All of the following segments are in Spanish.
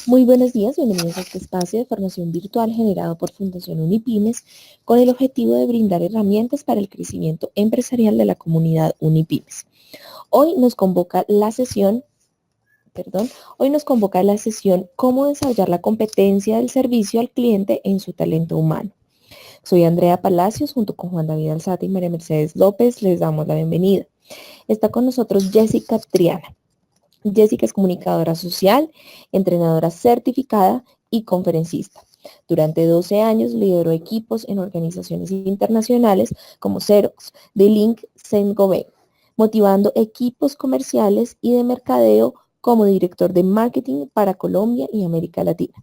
Muy buenos días, bienvenidos a este espacio de formación virtual generado por Fundación Unipymes con el objetivo de brindar herramientas para el crecimiento empresarial de la comunidad Unipymes. Hoy nos convoca la sesión, Cómo desarrollar la competencia del servicio al cliente en su talento humano. Soy Andrea Palacios, junto con Juan David Alzate y María Mercedes López, les damos la bienvenida. Está con nosotros Jessica Triana. Jessica es comunicadora social, entrenadora certificada y conferencista. Durante 12 años lideró equipos en organizaciones internacionales como Xerox, The-Link, Saint-Gobain, motivando equipos comerciales y de mercadeo como director de marketing para Colombia y América Latina.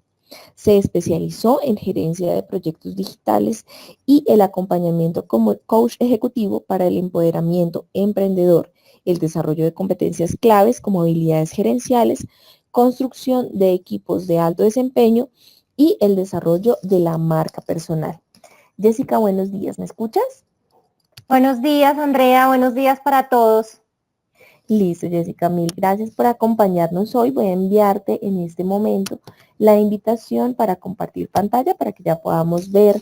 Se especializó en gerencia de proyectos digitales y el acompañamiento como coach ejecutivo para el empoderamiento emprendedor, el desarrollo de competencias claves como habilidades gerenciales, construcción de equipos de alto desempeño y el desarrollo de la marca personal. Jessica, buenos días, ¿me escuchas? Buenos días, Andrea, buenos días para todos. Listo, Jessica, mil gracias por acompañarnos hoy. Voy a enviarte en este momento la invitación para compartir pantalla para que ya podamos ver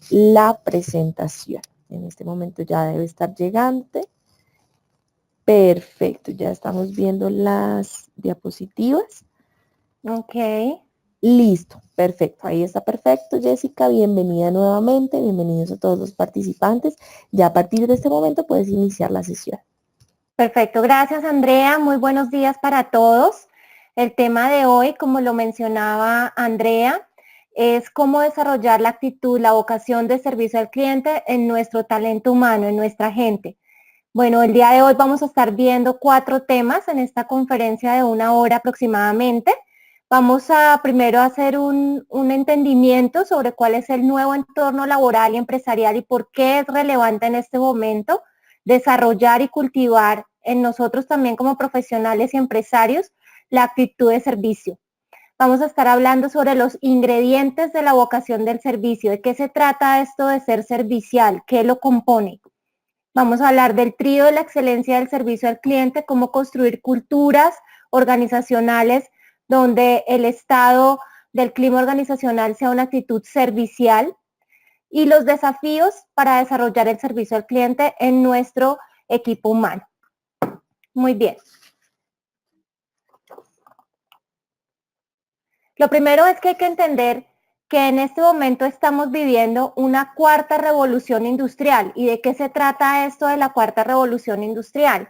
la presentación. En este momento ya debe estar llegante. Perfecto, ya estamos viendo las diapositivas. Ok. Listo, perfecto, ahí está perfecto, Jessica, bienvenida nuevamente, bienvenidos a todos los participantes. Ya a partir de este momento puedes iniciar la sesión. Perfecto, gracias, Andrea. Muy buenos días para todos. El tema de hoy, como lo mencionaba Andrea, es cómo desarrollar la actitud, la vocación de servicio al cliente en nuestro talento humano, en nuestra gente. Bueno, el día de hoy vamos a estar viendo 4 temas en esta conferencia de 1 hora aproximadamente. Vamos a primero hacer un entendimiento sobre cuál es el nuevo entorno laboral y empresarial y por qué es relevante en este momento desarrollar y cultivar en nosotros también como profesionales y empresarios la actitud de servicio. Vamos a estar hablando sobre los ingredientes de la vocación del servicio, de qué se trata esto de ser servicial, qué lo compone. Vamos a hablar del trío de la excelencia del servicio al cliente, cómo construir culturas organizacionales donde el estado del clima organizacional sea una actitud servicial y los desafíos para desarrollar el servicio al cliente en nuestro equipo humano. Muy bien. Lo primero es que hay que entender que en este momento estamos viviendo una cuarta revolución industrial. ¿Y de qué se trata esto de la cuarta revolución industrial?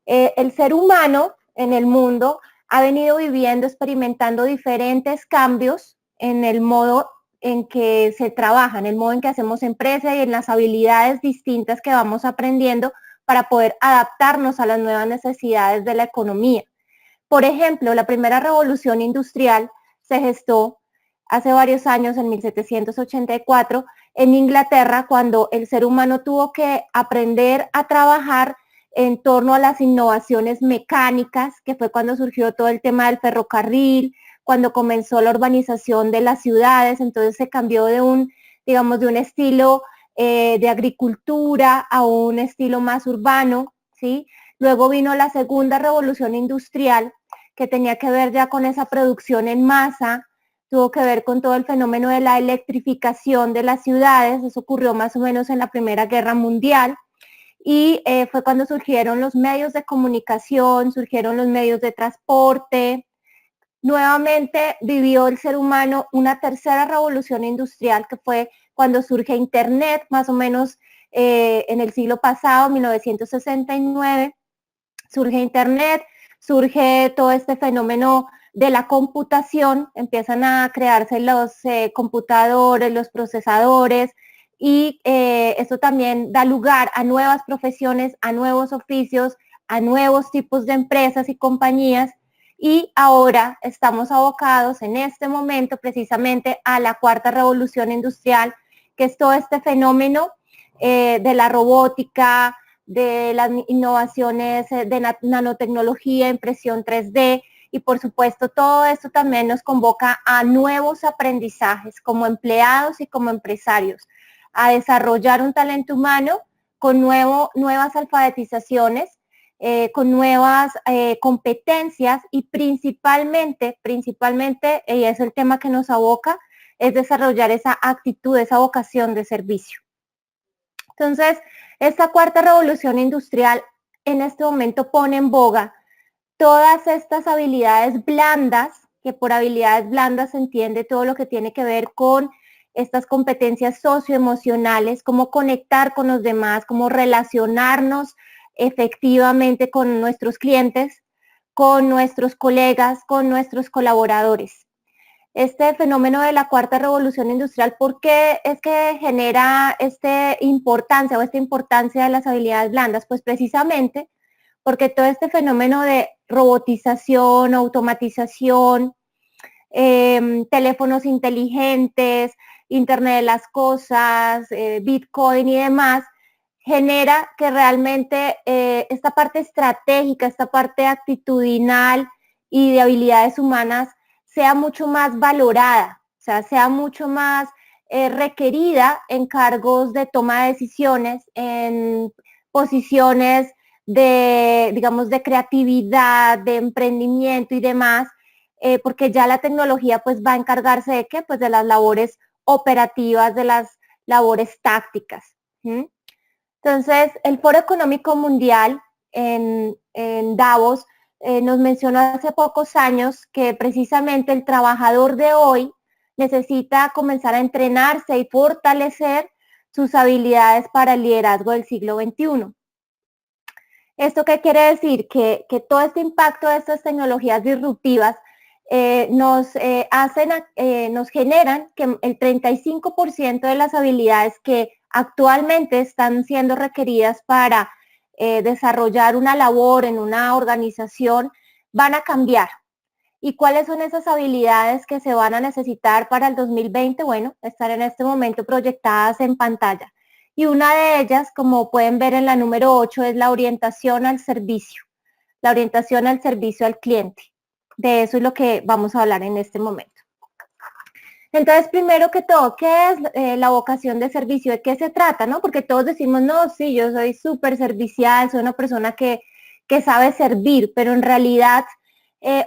El ser humano en el mundo ha venido viviendo, experimentando diferentes cambios en el modo en que se trabaja, en el modo en que hacemos empresa y en las habilidades distintas que vamos aprendiendo para poder adaptarnos a las nuevas necesidades de la economía. Por ejemplo, la primera revolución industrial se gestó hace varios años, en 1784, en Inglaterra, cuando el ser humano tuvo que aprender a trabajar en torno a las innovaciones mecánicas, que fue cuando surgió todo el tema del ferrocarril, cuando comenzó la urbanización de las ciudades, entonces se cambió de un estilo de agricultura a un estilo más urbano, ¿sí? Luego vino la segunda revolución industrial, que tenía que ver ya con esa producción en masa, tuvo que ver con todo el fenómeno de la electrificación de las ciudades, eso ocurrió más o menos en la Primera Guerra Mundial, y fue cuando surgieron los medios de comunicación, surgieron los medios de transporte. Nuevamente vivió el ser humano una tercera revolución industrial, que fue cuando surge Internet, más o menos en el siglo pasado, 1969, surge Internet, surge todo este fenómeno de la computación, empiezan a crearse los computadores, los procesadores, y esto también da lugar a nuevas profesiones, a nuevos oficios, a nuevos tipos de empresas y compañías, y ahora estamos abocados en este momento precisamente a la cuarta revolución industrial, que es todo este fenómeno de la robótica, de las innovaciones de nanotecnología, impresión 3D, y por supuesto todo esto también nos convoca a nuevos aprendizajes como empleados y como empresarios, a desarrollar un talento humano con nuevas alfabetizaciones con nuevas competencias y principalmente, y es el tema que nos aboca, es desarrollar esa actitud, esa vocación de servicio. Entonces, esta cuarta revolución industrial en este momento pone en boga todas estas habilidades blandas, que por habilidades blandas se entiende todo lo que tiene que ver con estas competencias socioemocionales, cómo conectar con los demás, cómo relacionarnos efectivamente con nuestros clientes, con nuestros colegas, con nuestros colaboradores. Este fenómeno de la cuarta revolución industrial, ¿por qué es que genera esta importancia de las habilidades blandas? Pues precisamente porque todo este fenómeno de robotización, automatización, teléfonos inteligentes, Internet de las cosas, Bitcoin y demás, genera que realmente esta parte estratégica, esta parte actitudinal y de habilidades humanas sea mucho más valorada, o sea, sea mucho más requerida en cargos de toma de decisiones, en posiciones de, digamos, de creatividad, de emprendimiento y demás, porque ya la tecnología pues va a encargarse de qué, pues de las labores operativas, de las labores tácticas. ¿Sí? Entonces, el Foro Económico Mundial en Davos nos mencionó hace pocos años que precisamente el trabajador de hoy necesita comenzar a entrenarse y fortalecer sus habilidades para el liderazgo del siglo XXI. ¿Esto qué quiere decir? Que todo este impacto de estas tecnologías disruptivas nos generan que el 35% de las habilidades que actualmente están siendo requeridas para desarrollar una labor en una organización van a cambiar. ¿Y cuáles son esas habilidades que se van a necesitar para el 2020? Bueno, están en este momento proyectadas en pantalla. Y una de ellas, como pueden ver en la número 8, es la orientación al servicio al cliente. De eso es lo que vamos a hablar en este momento. Entonces, primero que todo, ¿qué es la vocación de servicio? ¿De qué se trata? ¿No? Porque todos decimos, no, sí, yo soy súper servicial, soy una persona que sabe servir, pero en realidad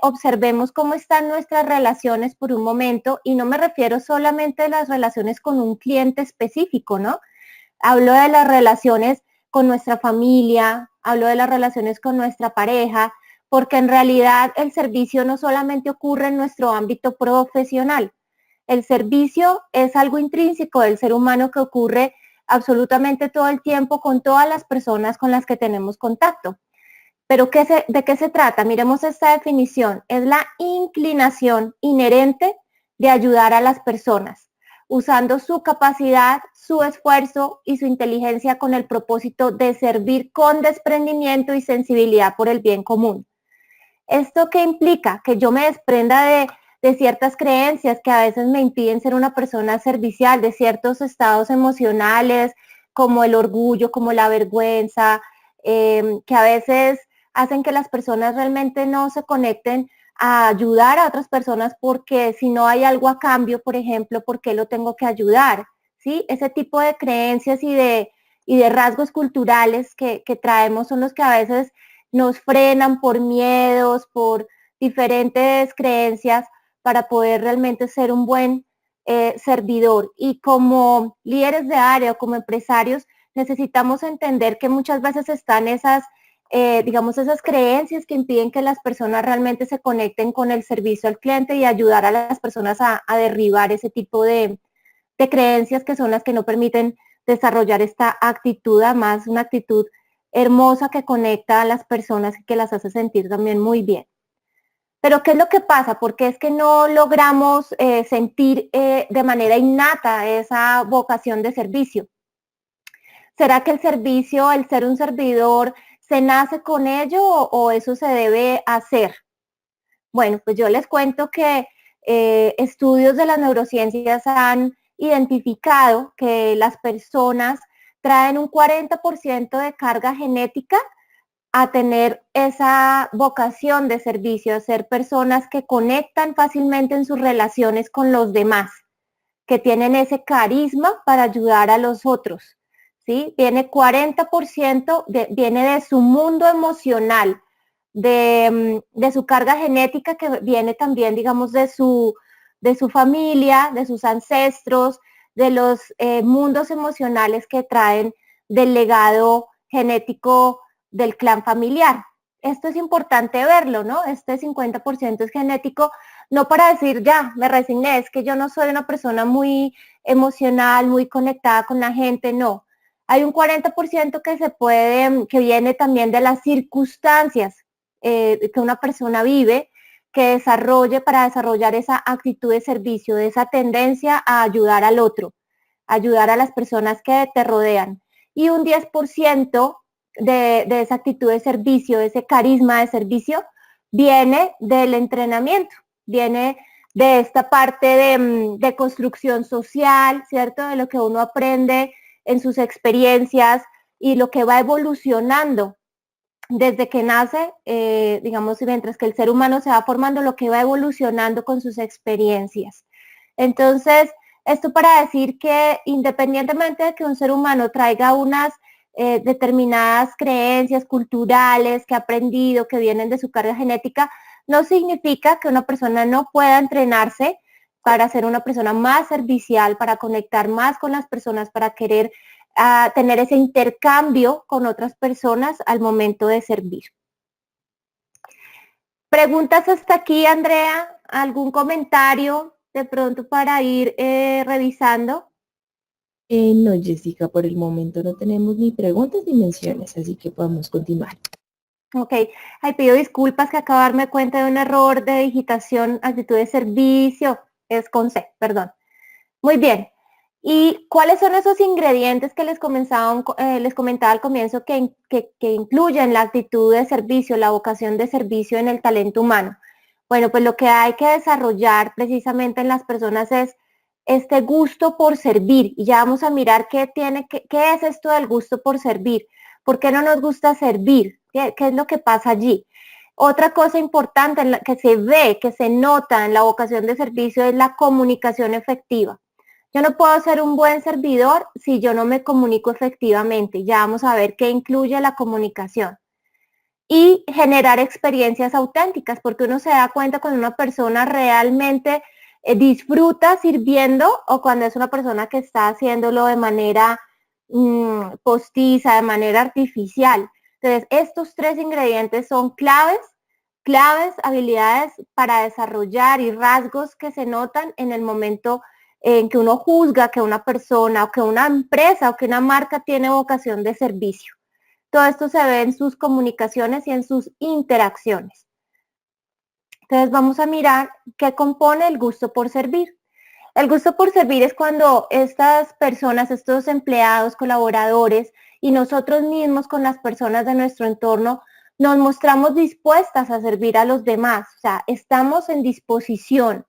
observemos cómo están nuestras relaciones por un momento, y no me refiero solamente a las relaciones con un cliente específico, ¿no? Hablo de las relaciones con nuestra familia, hablo de las relaciones con nuestra pareja, porque en realidad el servicio no solamente ocurre en nuestro ámbito profesional. El servicio es algo intrínseco del ser humano que ocurre absolutamente todo el tiempo con todas las personas con las que tenemos contacto. Pero ¿de qué se trata? Miremos esta definición. Es la inclinación inherente de ayudar a las personas, usando su capacidad, su esfuerzo y su inteligencia con el propósito de servir con desprendimiento y sensibilidad por el bien común. ¿Esto qué implica? Que yo me desprenda de ciertas creencias que a veces me impiden ser una persona servicial, de ciertos estados emocionales, como el orgullo, como la vergüenza, que a veces hacen que las personas realmente no se conecten a ayudar a otras personas, porque si no hay algo a cambio, por ejemplo, ¿por qué lo tengo que ayudar? ¿Sí? Ese tipo de creencias y de rasgos culturales que traemos son los que a veces nos frenan por miedos, por diferentes creencias, para poder realmente ser un buen servidor. Y como líderes de área o como empresarios, necesitamos entender que muchas veces están esas creencias que impiden que las personas realmente se conecten con el servicio al cliente, y ayudar a las personas a derribar ese tipo de creencias que son las que no permiten desarrollar esta actitud, además una actitud hermosa que conecta a las personas y que las hace sentir también muy bien. Pero ¿qué es lo que pasa? Porque es que no logramos sentir de manera innata esa vocación de servicio. ¿Será que el servicio, el ser un servidor, se nace con ello o eso se debe hacer? Bueno, pues yo les cuento que estudios de las neurociencias han identificado que las personas traen un 40% de carga genética a tener esa vocación de servicio, a ser personas que conectan fácilmente en sus relaciones con los demás, que tienen ese carisma para ayudar a los otros, ¿sí? Viene 40%, viene de su mundo emocional, de su carga genética, que viene también, digamos, de su familia, de sus ancestros, de los mundos emocionales que traen del legado genético del clan familiar. Esto es importante verlo, ¿no? Este 50% es genético, no para decir, ya, me resigné, es que yo no soy una persona muy emocional, muy conectada con la gente, no. Hay un 40% que viene también de las circunstancias que una persona vive, que desarrolle para desarrollar esa actitud de servicio, de esa tendencia a ayudar al otro, ayudar a las personas que te rodean. Y un 10% de esa actitud de servicio, de ese carisma de servicio, viene del entrenamiento, viene de esta parte de construcción social, ¿cierto? De lo que uno aprende en sus experiencias y lo que va evolucionando desde que nace, digamos, mientras que el ser humano se va formando, lo que va evolucionando con sus experiencias. Entonces, esto para decir que independientemente de que un ser humano traiga unas determinadas creencias culturales que ha aprendido, que vienen de su carga genética, no significa que una persona no pueda entrenarse para ser una persona más servicial, para conectar más con las personas, para querer tener ese intercambio con otras personas al momento de servir. ¿Preguntas hasta aquí, Andrea? ¿Algún comentario de pronto para ir revisando? No, Jessica, por el momento no tenemos ni preguntas ni menciones, así que podemos continuar. Ok, ay, pido disculpas que acabo de darme cuenta de un error de digitación, actitud de servicio, es con C, perdón. Muy bien. ¿Y cuáles son esos ingredientes que les comentaba al comienzo que incluyen la actitud de servicio, la vocación de servicio en el talento humano? Bueno, pues lo que hay que desarrollar precisamente en las personas es este gusto por servir. Y ya vamos a mirar qué es esto del gusto por servir. ¿Por qué no nos gusta servir? ¿Qué es lo que pasa allí? Otra cosa importante que se ve, que se nota en la vocación de servicio es la comunicación efectiva. Yo no puedo ser un buen servidor si yo no me comunico efectivamente. Ya vamos a ver qué incluye la comunicación. Y generar experiencias auténticas, porque uno se da cuenta cuando una persona realmente disfruta sirviendo o cuando es una persona que está haciéndolo de manera postiza, de manera artificial. Entonces, estos tres ingredientes son claves, habilidades para desarrollar y rasgos que se notan en el momento en que uno juzga que una persona o que una empresa o que una marca tiene vocación de servicio. Todo esto se ve en sus comunicaciones y en sus interacciones. Entonces vamos a mirar qué compone el gusto por servir. El gusto por servir es cuando estas personas, estos empleados, colaboradores y nosotros mismos con las personas de nuestro entorno nos mostramos dispuestas a servir a los demás. O sea, estamos en disposición.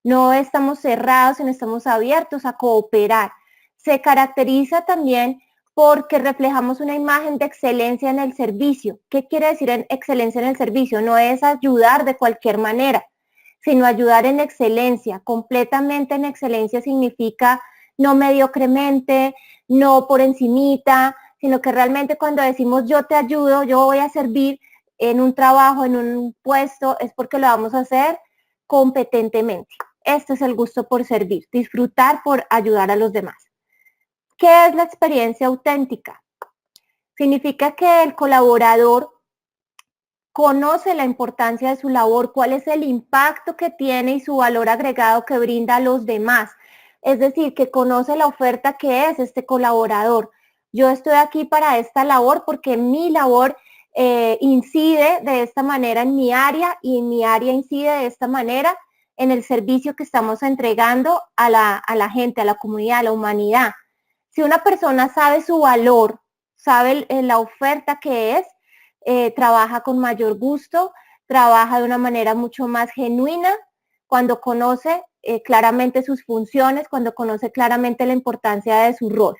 No estamos cerrados, sino estamos abiertos a cooperar. Se caracteriza también porque reflejamos una imagen de excelencia en el servicio. ¿Qué quiere decir en excelencia en el servicio? No es ayudar de cualquier manera, sino ayudar en excelencia. Completamente en excelencia significa no mediocremente, no por encimita, sino que realmente cuando decimos yo te ayudo, yo voy a servir en un trabajo, en un puesto, es porque lo vamos a hacer competentemente. Este es el gusto por servir, disfrutar por ayudar a los demás. ¿Qué es la experiencia auténtica? Significa que el colaborador conoce la importancia de su labor, cuál es el impacto que tiene y su valor agregado que brinda a los demás. Es decir, que conoce la oferta que es este colaborador. Yo estoy aquí para esta labor porque mi labor incide de esta manera en mi área y en mi área incide de esta manera en el servicio que estamos entregando a la gente, a la comunidad, a la humanidad. Si una persona sabe su valor, sabe la oferta que es, trabaja con mayor gusto, trabaja de una manera mucho más genuina, cuando conoce claramente sus funciones, cuando conoce claramente la importancia de su rol.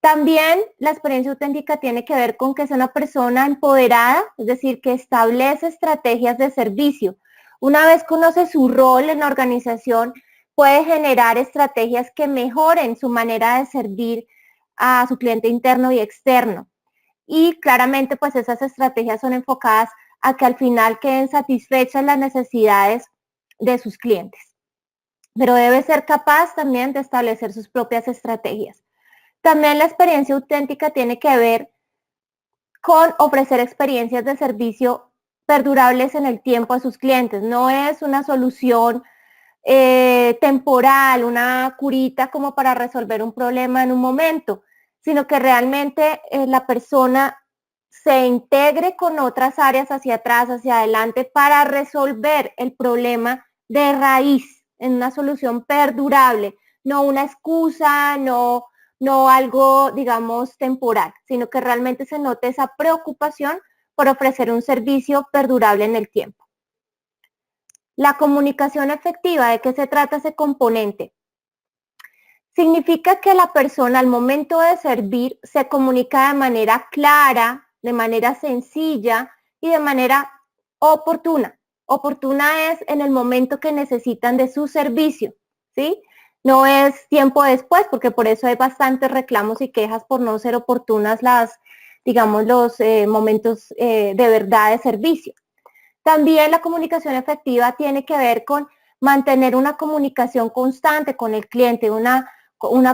También la experiencia auténtica tiene que ver con que es una persona empoderada, es decir, que establece estrategias de servicio. Una vez conoce su rol en la organización, puede generar estrategias que mejoren su manera de servir a su cliente interno y externo. Y claramente pues esas estrategias son enfocadas a que al final queden satisfechas las necesidades de sus clientes. Pero debe ser capaz también de establecer sus propias estrategias. También la experiencia auténtica tiene que ver con ofrecer experiencias de servicio perdurables en el tiempo a sus clientes. No es una solución temporal, una curita como para resolver un problema en un momento, sino que realmente la persona se integre con otras áreas hacia atrás, hacia adelante, para resolver el problema de raíz en una solución perdurable, no una excusa, no algo, digamos, temporal, sino que realmente se note esa preocupación por ofrecer un servicio perdurable en el tiempo. La comunicación efectiva, ¿de qué se trata ese componente? Significa que la persona al momento de servir se comunica de manera clara, de manera sencilla y de manera oportuna. Oportuna es en el momento que necesitan de su servicio, ¿sí? No es tiempo después, porque por eso hay bastantes reclamos y quejas por no ser oportunas digamos, los momentos de verdad de servicio. También la comunicación efectiva tiene que ver con mantener una comunicación constante con el cliente, una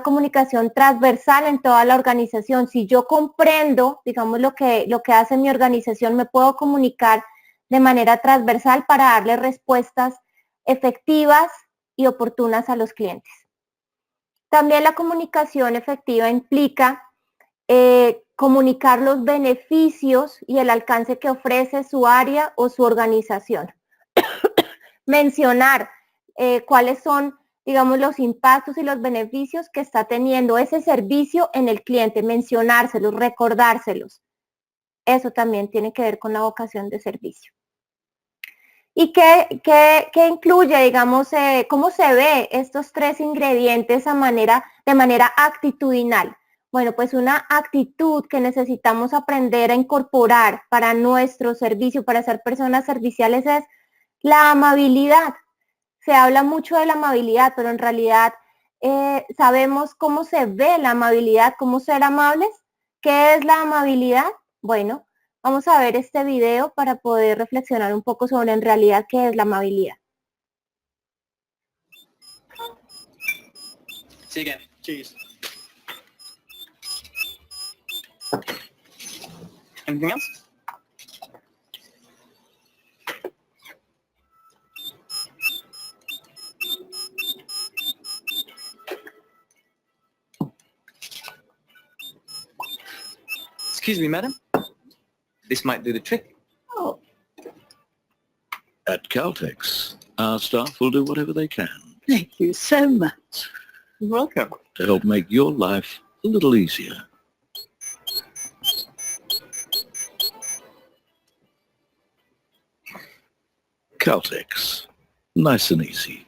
comunicación transversal en toda la organización. Si yo comprendo, digamos, lo que hace mi organización, me puedo comunicar de manera transversal para darle respuestas efectivas y oportunas a los clientes. También la comunicación efectiva implica comunicar los beneficios y el alcance que ofrece su área o su organización. Mencionar cuáles son, digamos, los impactos y los beneficios que está teniendo ese servicio en el cliente, mencionárselos, recordárselos. Eso también tiene que ver con la vocación de servicio. ¿Y qué incluye, digamos, cómo se ve estos tres ingredientes de manera actitudinal? Bueno, pues una actitud que necesitamos aprender a incorporar para nuestro servicio, para ser personas serviciales, es la amabilidad. Se habla mucho de la amabilidad, pero en realidad sabemos cómo se ve la amabilidad, cómo ser amables. ¿Qué es la amabilidad? Bueno, vamos a ver este video para poder reflexionar un poco sobre en realidad qué es la amabilidad. See you again. Cheers. Anything else? Excuse me, madam. This might do the trick. Oh. At Caltex, our staff will do whatever they can Thank you so much. You're welcome. to help make your life a little easier. Caltex, nice and easy.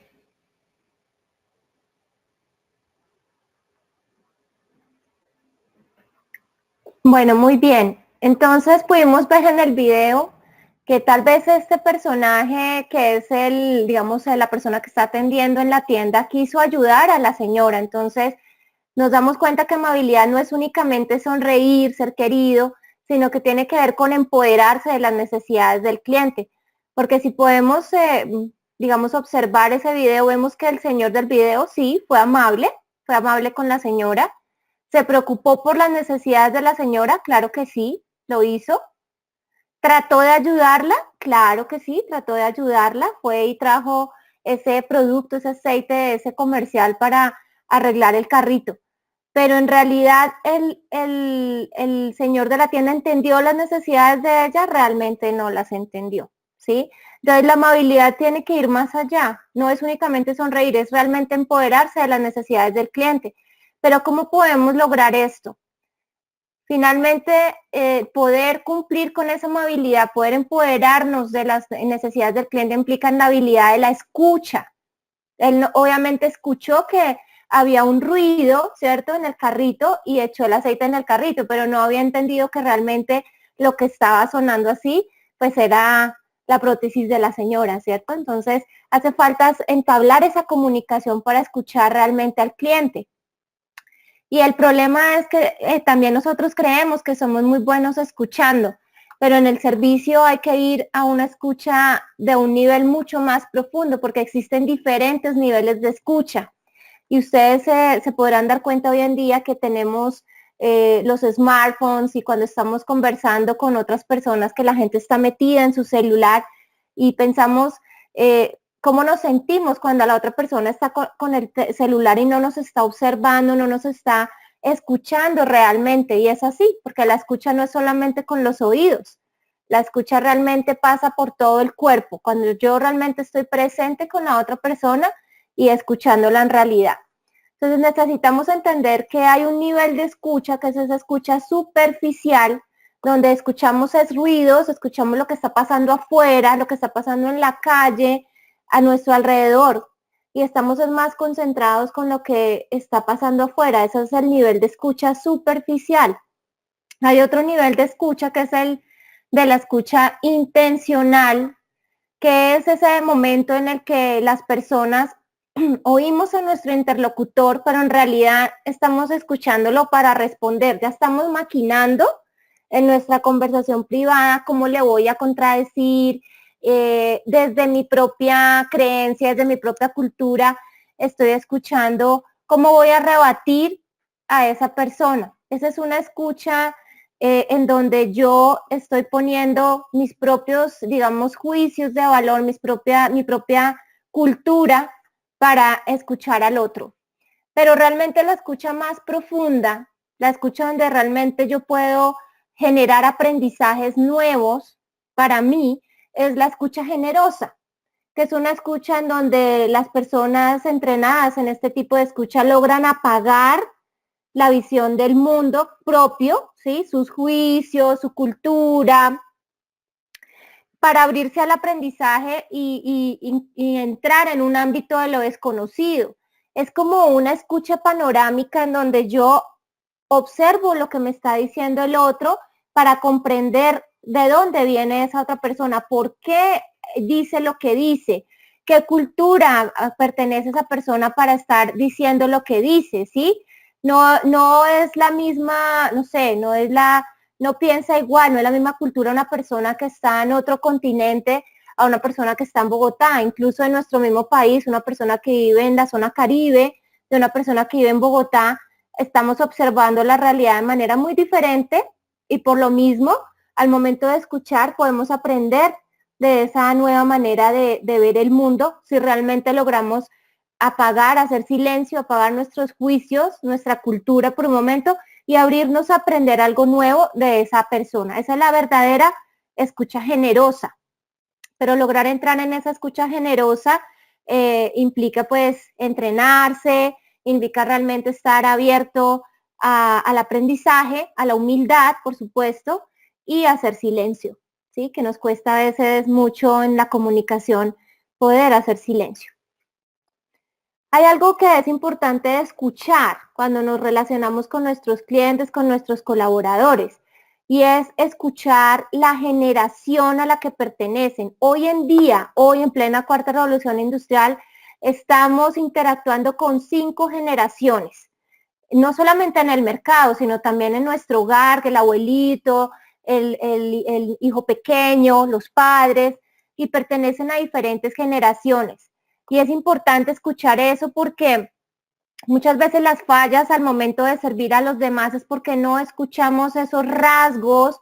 Bueno, muy bien. Entonces pudimos ver en el video que tal vez este personaje, que es digamos, la persona que está atendiendo en la tienda, quiso ayudar a la señora. Entonces nos damos cuenta que amabilidad no es únicamente sonreír, ser querido, sino que tiene que ver con empoderarse de las necesidades del cliente. Porque si podemos, digamos, observar ese video, vemos que el señor del video sí fue amable con la señora. ¿Se preocupó por las necesidades de la señora? Claro que sí, lo hizo. ¿Trató de ayudarla? Claro que sí, trató de ayudarla. Fue y trajo ese producto, ese aceite, ese comercial para arreglar el carrito. Pero en realidad el señor de la tienda entendió las necesidades de ella, realmente no las entendió, ¿sí? Entonces la amabilidad tiene que ir más allá. No es únicamente sonreír, es realmente empoderarse de las necesidades del cliente. Pero ¿cómo podemos lograr esto? Finalmente, poder cumplir con esa amabilidad, poder empoderarnos de las necesidades del cliente implica la habilidad de la escucha. Él obviamente escuchó que había un ruido, ¿cierto?, en el carrito y echó el aceite en el carrito, pero no había entendido que realmente lo que estaba sonando así, pues era la prótesis de la señora, ¿cierto? Entonces, hace falta entablar esa comunicación para escuchar realmente al cliente. Y el problema es que también nosotros creemos que somos muy buenos escuchando, pero en el servicio hay que ir a una escucha de un nivel mucho más profundo, porque existen diferentes niveles de escucha. Y ustedes se podrán dar cuenta hoy en día que tenemos los smartphones, y cuando estamos conversando con otras personas, que la gente está metida en su celular y pensamos cómo nos sentimos cuando la otra persona está con el celular y no nos está observando, no nos está escuchando realmente. Y es así, porque la escucha no es solamente con los oídos, la escucha realmente pasa por todo el cuerpo, cuando yo realmente estoy presente con la otra persona y escuchándola en realidad. Entonces necesitamos entender que hay un nivel de escucha, que es esa escucha superficial, donde escuchamos ruidos, escuchamos lo que está pasando afuera, lo que está pasando en la calle, a nuestro alrededor, y estamos más concentrados con lo que está pasando afuera. Ese es el nivel de escucha superficial. Hay otro nivel de escucha, que es el de la escucha intencional, que es ese momento en el que las personas oímos a nuestro interlocutor, pero en realidad estamos escuchándolo para responder. Ya estamos maquinando en nuestra conversación privada cómo le voy a contradecir, desde mi propia creencia, desde mi propia cultura, estoy escuchando cómo voy a rebatir a esa persona. Esa es una escucha en donde yo estoy poniendo mis propios, digamos, juicios de valor, mi propia cultura para escuchar al otro. Pero realmente la escucha más profunda, la escucha donde realmente yo puedo generar aprendizajes nuevos para mí, es la escucha generosa, que es una escucha en donde las personas entrenadas en este tipo de escucha logran apagar la visión del mundo propio, ¿sí? Sus juicios, su cultura, para abrirse al aprendizaje y entrar en un ámbito de lo desconocido. Es como una escucha panorámica en donde yo observo lo que me está diciendo el otro para comprender de dónde viene esa otra persona, por qué dice lo que dice, qué cultura pertenece esa persona para estar diciendo lo que dice, ¿sí? No es la misma, no sé, no piensa igual, no es la misma cultura una persona que está en otro continente a una persona que está en Bogotá, incluso en nuestro mismo país, una persona que vive en la zona Caribe, de una persona que vive en Bogotá. Estamos observando la realidad de manera muy diferente, y por lo mismo, al momento de escuchar, podemos aprender de esa nueva manera de ver el mundo, si realmente logramos hacer silencio, apagar nuestros juicios, nuestra cultura por un momento, y abrirnos a aprender algo nuevo de esa persona. Esa es la verdadera escucha generosa. Pero lograr entrar en esa escucha generosa implica pues entrenarse, implica realmente estar abierto al aprendizaje, a la humildad, por supuesto, y hacer silencio, ¿sí? Que nos cuesta a veces mucho en la comunicación poder hacer silencio. Hay algo que es importante escuchar cuando nos relacionamos con nuestros clientes, con nuestros colaboradores, y es escuchar la generación a la que pertenecen. Hoy en día, hoy en plena cuarta revolución industrial, estamos interactuando con 5 generaciones, no solamente en el mercado, sino también en nuestro hogar, que el abuelito, el hijo pequeño, los padres, y pertenecen a diferentes generaciones. Y es importante escuchar eso, porque muchas veces las fallas al momento de servir a los demás es porque no escuchamos esos rasgos,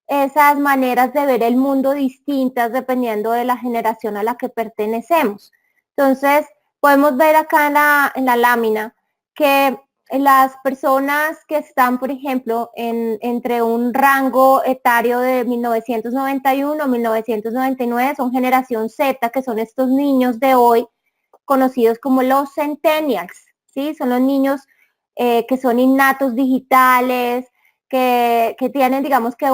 esas maneras de ver el mundo distintas dependiendo de la generación a la que pertenecemos. Entonces, podemos ver acá en la lámina que las personas que están, por ejemplo, entre un rango etario de 1991 a 1999 son generación Z, que son estos niños de hoy, conocidos como los centennials, ¿sí? Son los niños que son innatos digitales, que tienen, digamos que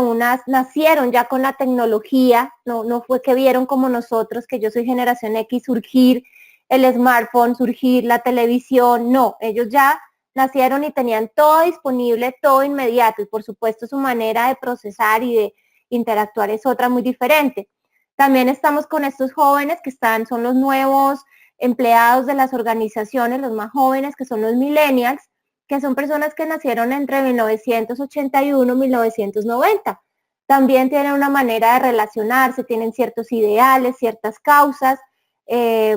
nacieron ya con la tecnología, no fue que vieron como nosotros, que yo soy generación X, surgir el smartphone, surgir la televisión, no, ellos ya nacieron y tenían todo disponible, todo inmediato, y por supuesto su manera de procesar y de interactuar es otra muy diferente. También estamos con estos jóvenes que son los nuevos empleados de las organizaciones, los más jóvenes, que son los millennials, que son personas que nacieron entre 1981 y 1990. También tienen una manera de relacionarse, tienen ciertos ideales, ciertas causas,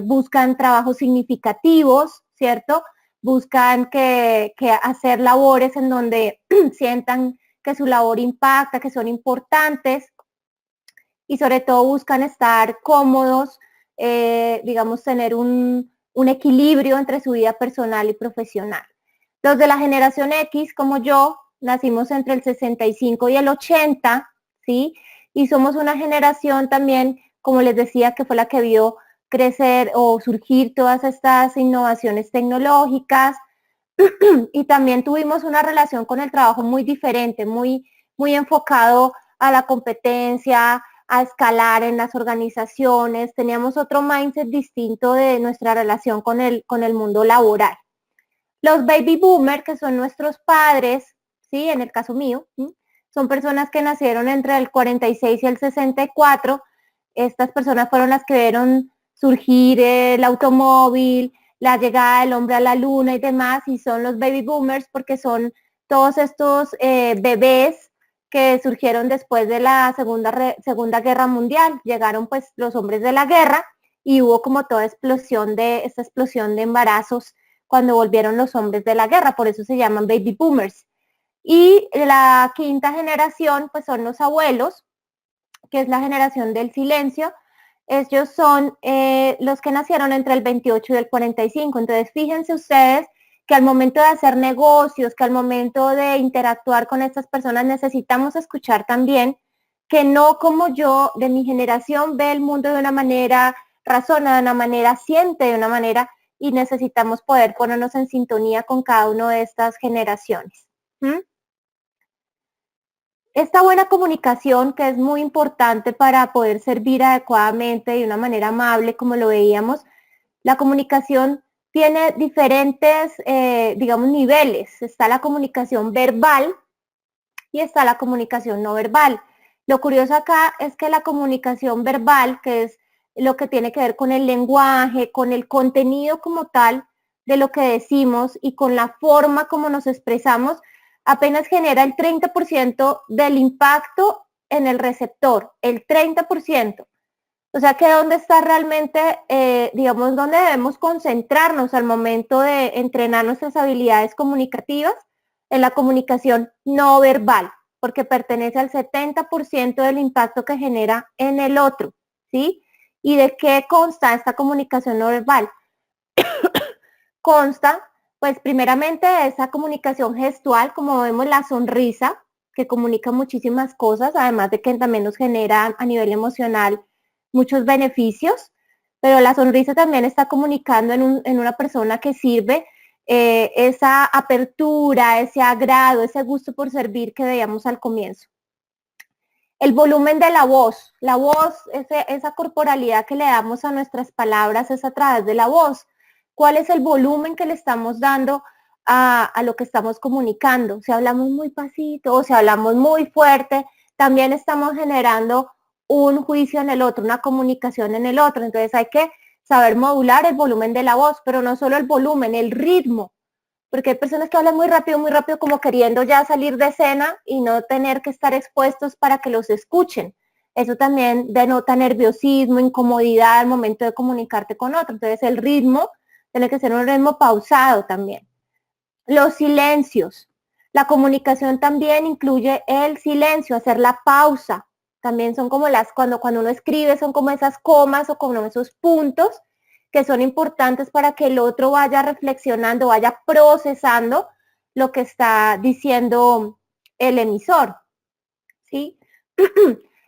buscan trabajos significativos, ¿cierto? Buscan que hacer labores en donde sientan que su labor impacta, que son importantes, y sobre todo buscan estar cómodos, digamos, tener un equilibrio entre su vida personal y profesional. Los de la generación X, como yo, nacimos entre el 65 y el 80, ¿sí? Y somos una generación también, como les decía, que fue la que vio crecer o surgir todas estas innovaciones tecnológicas, y también tuvimos una relación con el trabajo muy diferente, muy enfocado a la competencia, a escalar en las organizaciones. Teníamos otro mindset distinto de nuestra relación con el mundo laboral. Los baby boomers, que son nuestros padres, ¿sí? En el caso mío, ¿sí? Son personas que nacieron entre el 46 y el 64. Estas personas fueron las que vieron surgir el automóvil, la llegada del hombre a la luna y demás, y son los baby boomers porque son todos estos bebés que surgieron después de la Segunda Guerra Mundial. Llegaron pues los hombres de la guerra y hubo como toda esta explosión de embarazos cuando volvieron los hombres de la guerra, por eso se llaman baby boomers. Y la quinta generación pues son los abuelos, que es la generación del silencio. Ellos son los que nacieron entre el 28 y el 45. Entonces, fíjense ustedes que al momento de hacer negocios, que al momento de interactuar con estas personas, necesitamos escuchar también que no como yo, de mi generación, ve el mundo de una manera, razona de una manera, siente de una manera, y necesitamos poder ponernos en sintonía con cada una de estas generaciones. Esta buena comunicación, que es muy importante para poder servir adecuadamente de una manera amable, como lo veíamos, la comunicación tiene diferentes, digamos, niveles. Está la comunicación verbal y está la comunicación no verbal. Lo curioso acá es que la comunicación verbal, que es lo que tiene que ver con el lenguaje, con el contenido como tal de lo que decimos y con la forma como nos expresamos, apenas genera el 30% del impacto en el receptor, el 30%. O sea que dónde está realmente, digamos, dónde debemos concentrarnos al momento de entrenar nuestras habilidades comunicativas, en la comunicación no verbal, porque pertenece al 70% del impacto que genera en el otro, ¿sí? ¿Y de qué consta esta comunicación no verbal? Consta, pues primeramente, de esa comunicación gestual, como vemos la sonrisa, que comunica muchísimas cosas, además de que también nos genera a nivel emocional muchos beneficios, pero la sonrisa también está comunicando en una persona que sirve esa apertura, ese agrado, ese gusto por servir que veíamos al comienzo. El volumen de la voz, esa corporalidad que le damos a nuestras palabras es a través de la voz. ¿Cuál es el volumen que le estamos dando a lo que estamos comunicando? Si hablamos muy pasito o si hablamos muy fuerte, también estamos generando un juicio en el otro, una comunicación en el otro. Entonces hay que saber modular el volumen de la voz, pero no solo el volumen, el ritmo, porque hay personas que hablan muy rápido, como queriendo ya salir de escena y no tener que estar expuestos para que los escuchen. Eso también denota nerviosismo, incomodidad al momento de comunicarte con otro. Entonces el ritmo tiene que ser un ritmo pausado también. Los silencios. La comunicación también incluye el silencio, hacer la pausa. También son como cuando uno escribe, son como esas comas o como esos puntos que son importantes para que el otro vaya reflexionando, vaya procesando lo que está diciendo el emisor, ¿sí?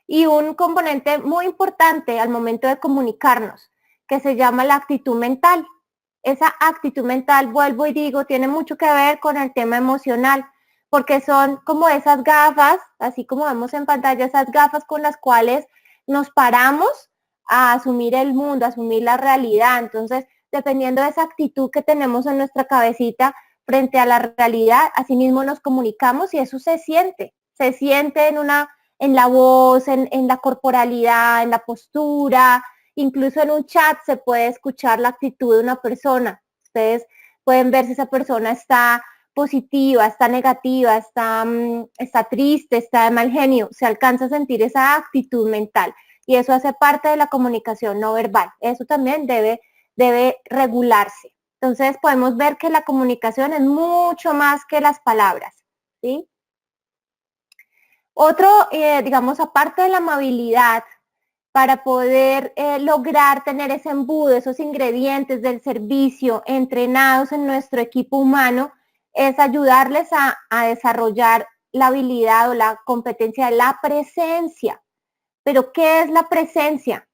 Y un componente muy importante al momento de comunicarnos, que se llama la actitud mental. Esa actitud mental, vuelvo y digo, tiene mucho que ver con el tema emocional, porque son como esas gafas, así como vemos en pantalla, esas gafas con las cuales nos paramos a asumir el mundo, a asumir la realidad. Entonces, dependiendo de esa actitud que tenemos en nuestra cabecita frente a la realidad, así mismo nos comunicamos y eso se siente en la voz, en la corporalidad, en la postura, incluso en un chat se puede escuchar la actitud de una persona. Ustedes pueden ver si esa persona está positiva, está negativa, está triste, está de mal genio, se alcanza a sentir esa actitud mental y eso hace parte de la comunicación no verbal. Eso también debe regularse. Entonces podemos ver que la comunicación es mucho más que las palabras, ¿sí? Otro, digamos, aparte de la amabilidad, para poder lograr tener ese embudo, esos ingredientes del servicio entrenados en nuestro equipo humano, es ayudarles a desarrollar la habilidad o la competencia de la presencia. ¿Pero qué es la presencia?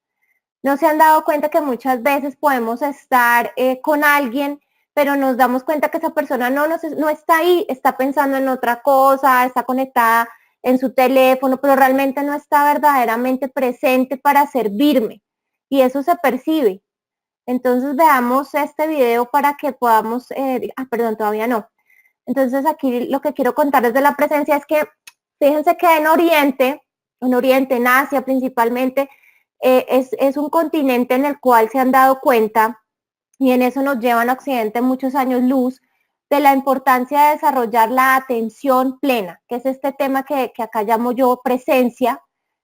¿No se han dado cuenta que muchas veces podemos estar con alguien, pero nos damos cuenta que esa persona no está ahí, está pensando en otra cosa, está conectada en su teléfono, pero realmente no está verdaderamente presente para servirme? Y eso se percibe. Entonces veamos este video para que podamos, perdón, todavía no. Entonces aquí lo que quiero contarles de la presencia es que fíjense que en Oriente, en Asia principalmente, es un continente en el cual se han dado cuenta, y en eso nos llevan a Occidente muchos años luz, de la importancia de desarrollar la atención plena, que es este tema que acá llamo yo presencia,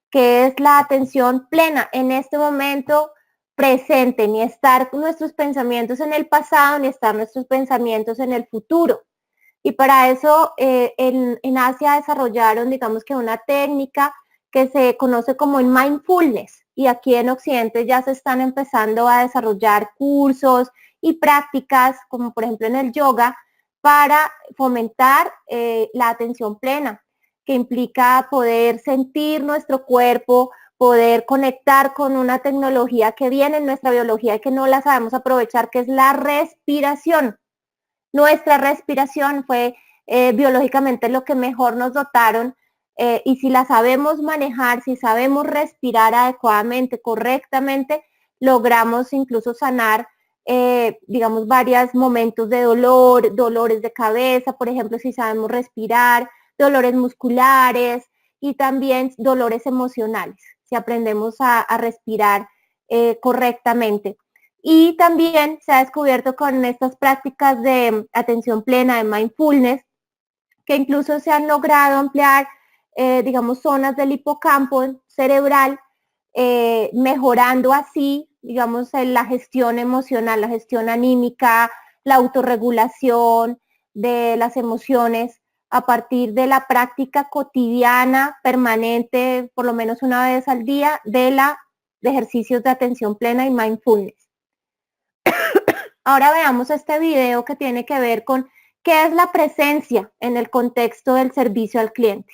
que es la atención plena en este momento presente, ni estar nuestros pensamientos en el pasado, ni estar nuestros pensamientos en el futuro. Y para eso en Asia desarrollaron, digamos que una técnica que se conoce como el mindfulness, y aquí en Occidente ya se están empezando a desarrollar cursos y prácticas, como por ejemplo en el yoga, para fomentar la atención plena, que implica poder sentir nuestro cuerpo, poder conectar con una tecnología que viene en nuestra biología y que no la sabemos aprovechar, que es la respiración. Nuestra respiración fue biológicamente lo que mejor nos dotaron, y si la sabemos manejar, si sabemos respirar adecuadamente, correctamente, logramos incluso sanar digamos, varios momentos de dolor, dolores de cabeza, por ejemplo, si sabemos respirar, dolores musculares y también dolores emocionales, si aprendemos a respirar correctamente. Y también se ha descubierto con estas prácticas de atención plena, de mindfulness, que incluso se han logrado ampliar, digamos, zonas del hipocampo cerebral, mejorando así, digamos, la gestión emocional, la gestión anímica, la autorregulación de las emociones a partir de la práctica cotidiana, permanente, por lo menos una vez al día, de ejercicios de atención plena y mindfulness. Ahora veamos este video que tiene que ver con qué es la presencia en el contexto del servicio al cliente.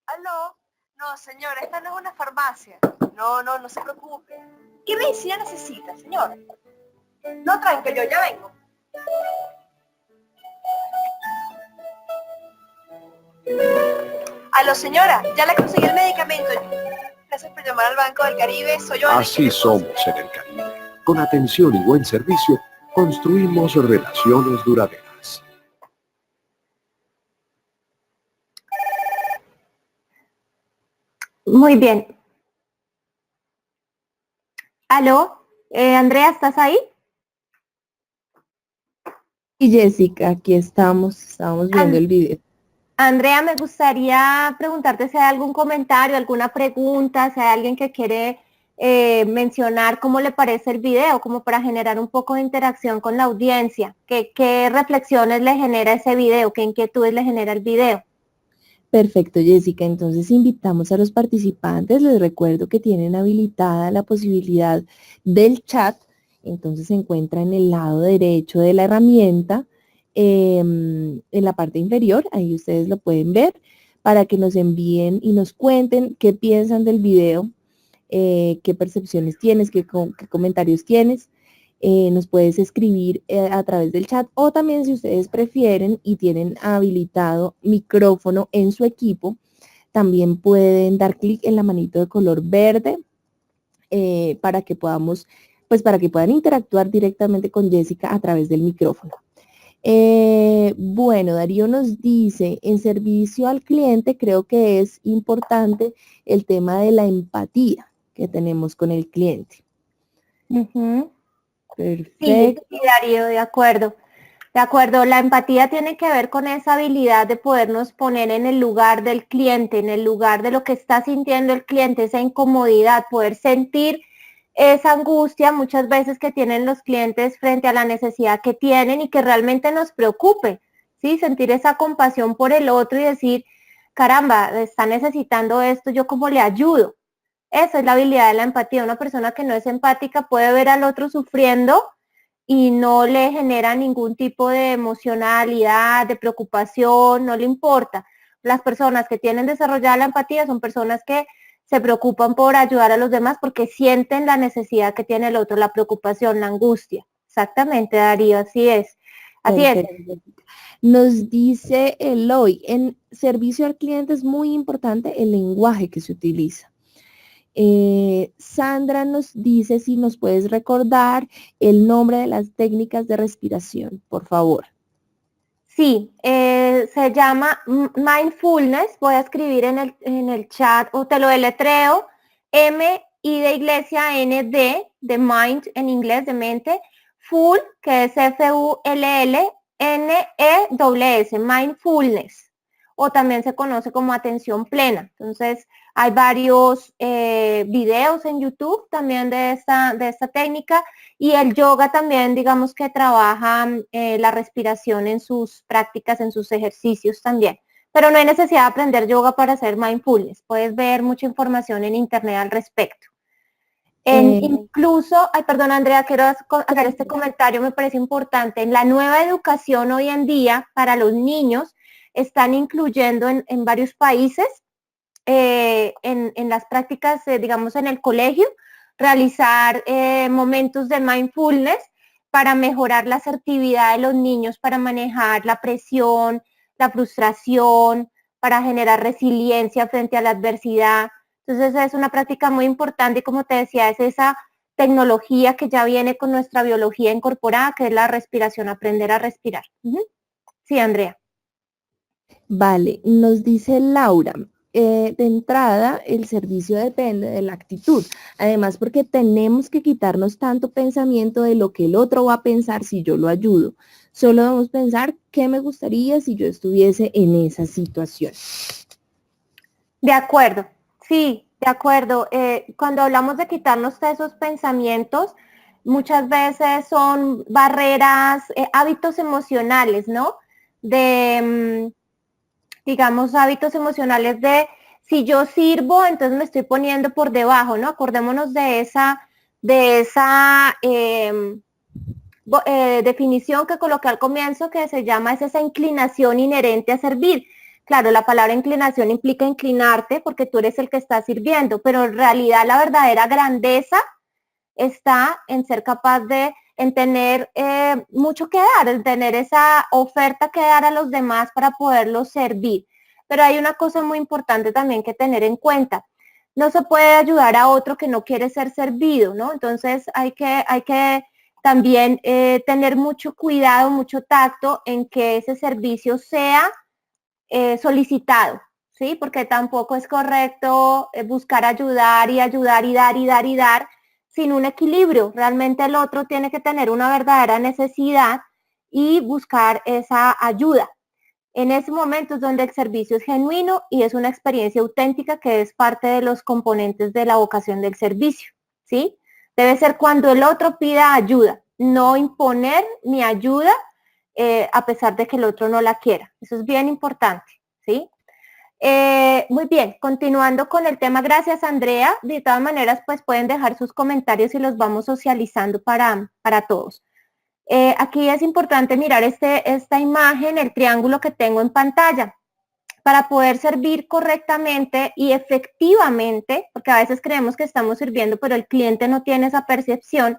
¿Aló? No, señora, esta no es una farmacia. No se preocupe. ¿Qué medicina necesita, señora? No, tranquilo, yo ya vengo. Aló, señora, ya le conseguí el medicamento. Gracias por llamar al Banco del Caribe, soy yo. Así somos en el Caribe. Con atención y buen servicio, construimos relaciones duraderas. Muy bien. ¿Aló? Andrea, ¿estás ahí? Y Jessica, aquí estamos viendo el video. Andrea, me gustaría preguntarte si hay algún comentario, alguna pregunta, si hay alguien que quiere mencionar cómo le parece el video, como para generar un poco de interacción con la audiencia. ¿Qué reflexiones le genera ese video? ¿Qué inquietudes le genera el video? Perfecto, Jessica. Entonces invitamos a los participantes. Les recuerdo que tienen habilitada la posibilidad del chat. Entonces se encuentra en el lado derecho de la herramienta, en la parte inferior. Ahí ustedes lo pueden ver para que nos envíen y nos cuenten qué piensan del video, qué percepciones tienes, qué comentarios tienes. Nos puedes escribir a través del chat, o también si ustedes prefieren y tienen habilitado micrófono en su equipo, también pueden dar clic en la manito de color verde para que puedan interactuar directamente con Jessica a través del micrófono. Bueno, Darío nos dice, en servicio al cliente creo que es importante el tema de la empatía que tenemos con el cliente. Ujú. Perfecto. Sí, Darío, de acuerdo. De acuerdo, la empatía tiene que ver con esa habilidad de podernos poner en el lugar del cliente, en el lugar de lo que está sintiendo el cliente, esa incomodidad, poder sentir esa angustia muchas veces que tienen los clientes frente a la necesidad que tienen y que realmente nos preocupe, ¿sí? Sentir esa compasión por el otro y decir, caramba, está necesitando esto, ¿yo cómo le ayudo? Esa es la habilidad de la empatía. Una persona que no es empática puede ver al otro sufriendo y no le genera ningún tipo de emocionalidad, de preocupación, no le importa. Las personas que tienen desarrollada la empatía son personas que se preocupan por ayudar a los demás porque sienten la necesidad que tiene el otro, la preocupación, la angustia. Exactamente, Darío, así es. Así es. Perfecto. Nos dice Eloy, en servicio al cliente es muy importante el lenguaje que se utiliza. Sandra nos dice si nos puedes recordar el nombre de las técnicas de respiración, por favor. Sí, se llama mindfulness. Voy a escribir en el chat o te lo deletreo. M-I de iglesia, N-D, de mind en inglés, de mente. Full, que es F-U-L-L-N-E-S-S, mindfulness. O también se conoce como atención plena. Entonces, hay varios videos en YouTube también de esta técnica. Y el yoga también, digamos que trabaja la respiración en sus prácticas, en sus ejercicios también. Pero no hay necesidad de aprender yoga para hacer mindfulness. Puedes ver mucha información en internet al respecto. Incluso, perdón Andrea, quiero hacer este comentario, me parece importante. En la nueva educación hoy en día, para los niños, están incluyendo en varios países, en las prácticas, digamos, en el colegio, realizar momentos de mindfulness para mejorar la asertividad de los niños, para manejar la presión, la frustración, para generar resiliencia frente a la adversidad. Entonces es una práctica muy importante y como te decía, es esa tecnología que ya viene con nuestra biología incorporada, que es la respiración, aprender a respirar. Sí, Andrea. Vale, nos dice Laura, de entrada el servicio depende de la actitud, además porque tenemos que quitarnos tanto pensamiento de lo que el otro va a pensar si yo lo ayudo. Solo debemos pensar qué me gustaría si yo estuviese en esa situación. De acuerdo, sí, de acuerdo. Cuando hablamos de quitarnos esos pensamientos, muchas veces son barreras, hábitos emocionales, ¿no? Digamos, hábitos emocionales de si yo sirvo, entonces me estoy poniendo por debajo, ¿no? Acordémonos de esa definición que coloqué al comienzo, que se llama, es esa inclinación inherente a servir. Claro, la palabra inclinación implica inclinarte porque tú eres el que está sirviendo, pero en realidad la verdadera grandeza está en ser capaz de en tener mucho que dar, en tener esa oferta que dar a los demás para poderlos servir. Pero hay una cosa muy importante también que tener en cuenta. No se puede ayudar a otro que no quiere ser servido, ¿no? Entonces hay que también tener mucho cuidado, mucho tacto en que ese servicio sea solicitado, ¿sí? Porque tampoco es correcto buscar ayudar y ayudar y dar y dar y dar sin un equilibrio. Realmente el otro tiene que tener una verdadera necesidad y buscar esa ayuda. En ese momento es donde el servicio es genuino y es una experiencia auténtica que es parte de los componentes de la vocación del servicio, ¿sí? Debe ser cuando el otro pida ayuda, no imponer mi ayuda a pesar de que el otro no la quiera. Eso es bien importante, ¿sí? Muy bien, continuando con el tema, gracias Andrea. De todas maneras, pues pueden dejar sus comentarios y los vamos socializando para todos. Aquí es importante mirar esta imagen, el triángulo que tengo en pantalla. Para poder servir correctamente y efectivamente, porque a veces creemos que estamos sirviendo, pero el cliente no tiene esa percepción,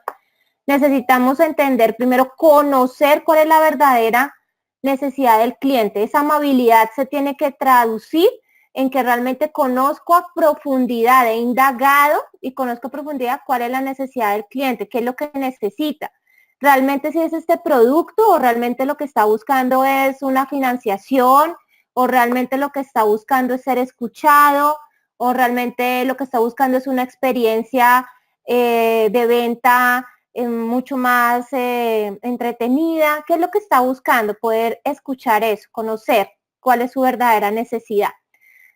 necesitamos entender primero, conocer cuál es la verdadera necesidad del cliente. Esa amabilidad se tiene que traducir en que realmente conozco a profundidad, he indagado y conozco a profundidad cuál es la necesidad del cliente, qué es lo que necesita. Realmente si es este producto o realmente lo que está buscando es una financiación o realmente lo que está buscando es ser escuchado o realmente lo que está buscando es una experiencia de venta mucho más entretenida. ¿Qué es lo que está buscando? Poder escuchar eso, conocer cuál es su verdadera necesidad.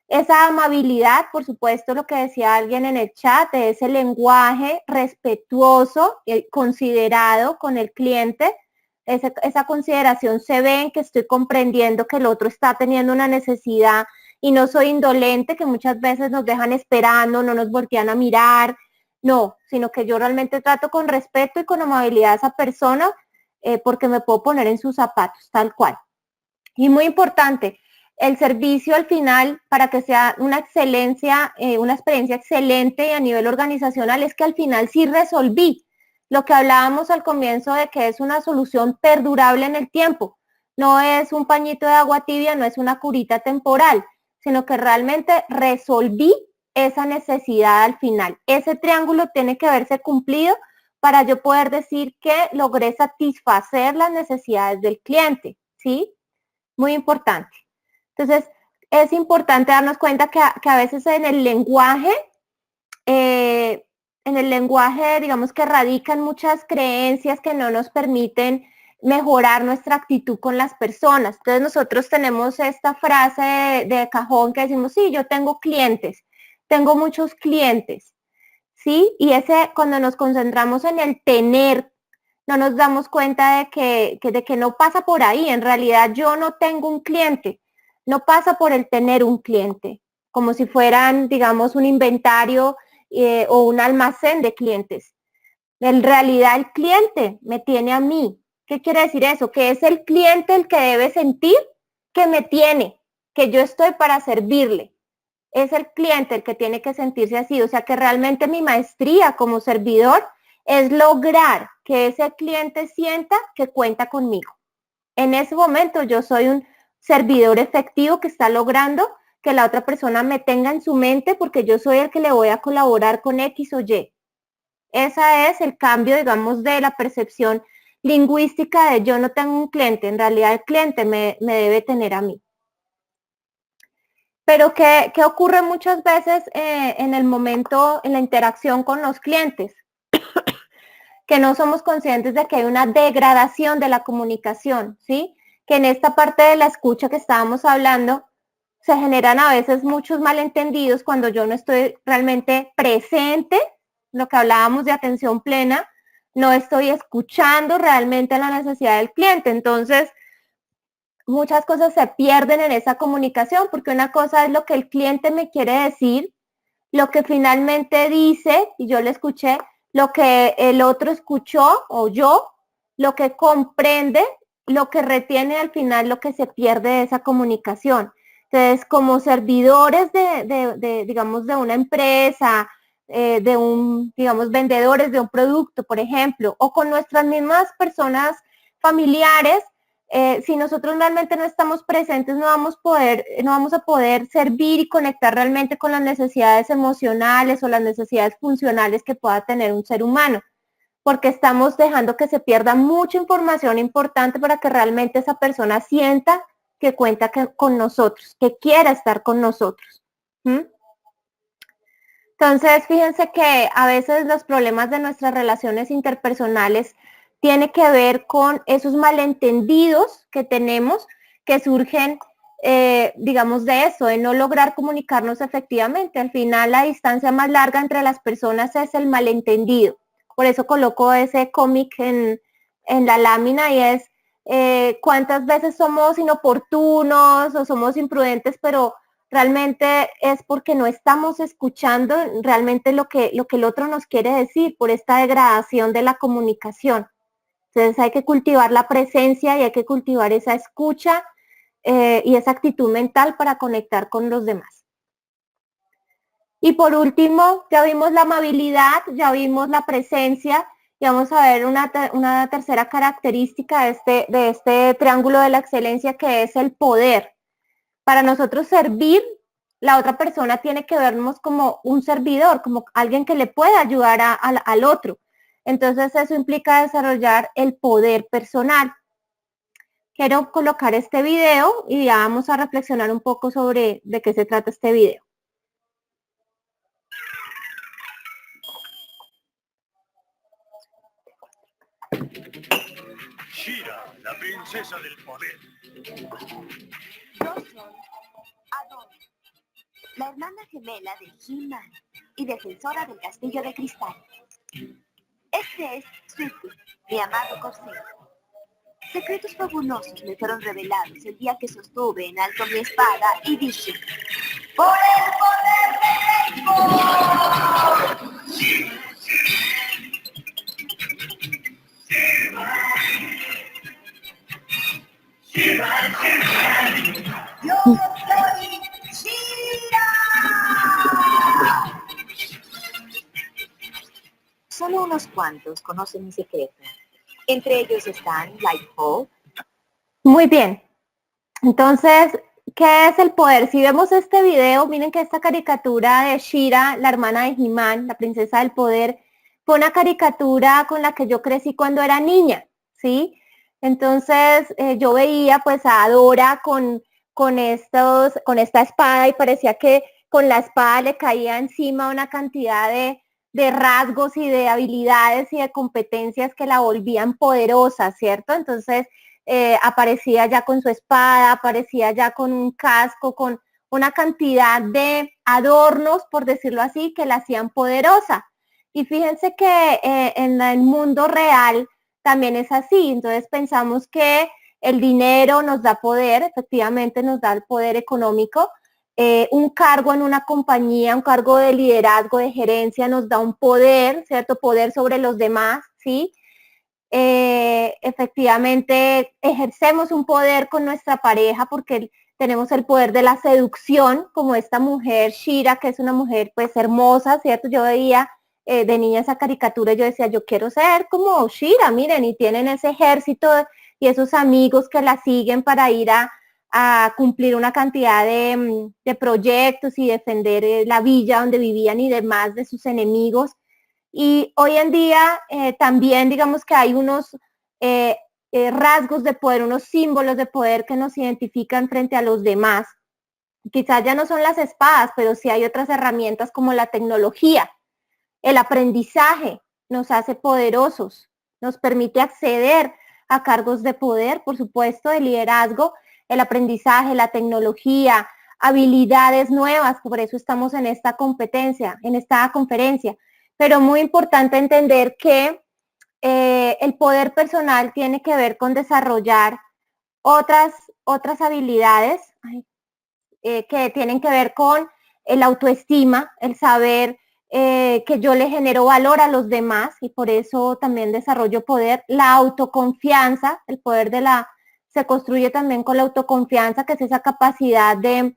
Esa amabilidad, por supuesto, lo que decía alguien en el chat, de ese lenguaje respetuoso, considerado con el cliente. Esa consideración se ve en que estoy comprendiendo que el otro está teniendo una necesidad y no soy indolente, que muchas veces nos dejan esperando, no nos voltean a mirar, no, sino que yo realmente trato con respeto y con amabilidad a esa persona porque me puedo poner en sus zapatos, tal cual. Y muy importante, el servicio al final, para que sea una excelencia, una experiencia excelente a nivel organizacional, es que al final sí resolví lo que hablábamos al comienzo de que es una solución perdurable en el tiempo. No es un pañito de agua tibia, no es una curita temporal, sino que realmente resolví esa necesidad al final. Ese triángulo tiene que verse cumplido para yo poder decir que logré satisfacer las necesidades del cliente, ¿sí? Muy importante. Entonces, es importante darnos cuenta que a veces en el lenguaje, digamos que radican muchas creencias que no nos permiten mejorar nuestra actitud con las personas. Entonces, nosotros tenemos esta frase de cajón que decimos, sí, yo tengo clientes, tengo muchos clientes, ¿sí? Y cuando nos concentramos en el tener, no nos damos cuenta de que no pasa por ahí. En realidad yo no tengo un cliente, no pasa por el tener un cliente, como si fueran, digamos, un inventario o un almacén de clientes. En realidad el cliente me tiene a mí. ¿Qué quiere decir eso? Que es el cliente el que debe sentir que me tiene, que yo estoy para servirle. Es el cliente el que tiene que sentirse así. O sea que realmente mi maestría como servidor es lograr que ese cliente sienta que cuenta conmigo. En ese momento yo soy un servidor efectivo que está logrando que la otra persona me tenga en su mente porque yo soy el que le voy a colaborar con X o Y. Ese es el cambio, digamos, de la percepción lingüística de yo no tengo un cliente. En realidad el cliente me debe tener a mí. Pero ¿qué ocurre muchas veces en el momento, en la interacción con los clientes? Que no somos conscientes de que hay una degradación de la comunicación, ¿sí? Que en esta parte de la escucha que estábamos hablando, se generan a veces muchos malentendidos cuando yo no estoy realmente presente, lo que hablábamos de atención plena, no estoy escuchando realmente la necesidad del cliente. Entonces, muchas cosas se pierden en esa comunicación, porque una cosa es lo que el cliente me quiere decir, lo que finalmente dice, y yo le escuché, lo que el otro escuchó o yo, lo que comprende, lo que retiene al final, lo que se pierde de esa comunicación. Entonces, como servidores digamos, de una empresa, digamos, vendedores de un producto, por ejemplo, o con nuestras mismas personas familiares, si nosotros realmente no estamos presentes, no vamos a poder servir y conectar realmente con las necesidades emocionales o las necesidades funcionales que pueda tener un ser humano, porque estamos dejando que se pierda mucha información importante para que realmente esa persona sienta que cuenta con nosotros, que quiera estar con nosotros. Entonces, fíjense que a veces los problemas de nuestras relaciones interpersonales tiene que ver con esos malentendidos que tenemos, que surgen, digamos, de eso, de no lograr comunicarnos efectivamente. Al final, la distancia más larga entre las personas es el malentendido. Por eso coloco ese cómic en la lámina y es cuántas veces somos inoportunos o somos imprudentes, pero realmente es porque no estamos escuchando realmente lo que el otro nos quiere decir por esta degradación de la comunicación. Entonces hay que cultivar la presencia y hay que cultivar esa escucha y esa actitud mental para conectar con los demás. Y por último, ya vimos la amabilidad, ya vimos la presencia y vamos a ver una tercera característica de este triángulo de la excelencia, que es el poder. Para nosotros servir, la otra persona tiene que vernos como un servidor, como alguien que le puede ayudar al otro. Entonces eso implica desarrollar el poder personal. Quiero colocar este video y ya vamos a reflexionar un poco sobre de qué se trata este video. Shira, la princesa del poder. Yo soy Adora, la hermana gemela de He-Man y defensora del castillo de cristal. Este es Sweetwood, mi amado corcel. Secretos fabulosos me fueron revelados el día que sostuve en alto mi espada y dije: ¡por el poder del Rainbow! ¡Yo soy Shira! Solo unos cuantos conocen mi secreto. Entre ellos están Lightfoot. Muy bien. Entonces, ¿qué es el poder? Si vemos este video, miren que esta caricatura de Shira, la hermana de He-Man, la princesa del poder, fue una caricatura con la que yo crecí cuando era niña, ¿sí? Entonces, yo veía pues a Adora con esta espada y parecía que con la espada le caía encima una cantidad de rasgos y de habilidades y de competencias que la volvían poderosa, ¿cierto? Entonces, aparecía ya con su espada, aparecía ya con un casco, con una cantidad de adornos, por decirlo así, que la hacían poderosa. Y fíjense que en el mundo real también es así. Entonces pensamos que el dinero nos da poder, efectivamente nos da el poder económico. Un cargo en una compañía, un cargo de liderazgo, de gerencia, nos da un poder, ¿cierto? Poder sobre los demás, ¿sí? Efectivamente ejercemos un poder con nuestra pareja porque tenemos el poder de la seducción, como esta mujer Shira, que es una mujer pues hermosa, ¿cierto? Yo veía de niña esa caricatura y yo decía, yo quiero ser como Shira, miren, y tienen ese ejército y esos amigos que la siguen para ir a cumplir una cantidad de proyectos y defender la villa donde vivían y demás de sus enemigos. Y hoy en día también digamos que hay unos rasgos de poder, unos símbolos de poder que nos identifican frente a los demás. Quizás ya no son las espadas, pero sí hay otras herramientas como la tecnología. El aprendizaje nos hace poderosos, nos permite acceder a cargos de poder, por supuesto, de liderazgo, el aprendizaje, la tecnología, habilidades nuevas, por eso estamos en esta competencia, en esta conferencia. Pero muy importante entender que el poder personal tiene que ver con desarrollar otras habilidades que tienen que ver con el autoestima, el saber que yo le genero valor a los demás y por eso también desarrollo poder, la autoconfianza, el poder se construye también con la autoconfianza, que es esa capacidad de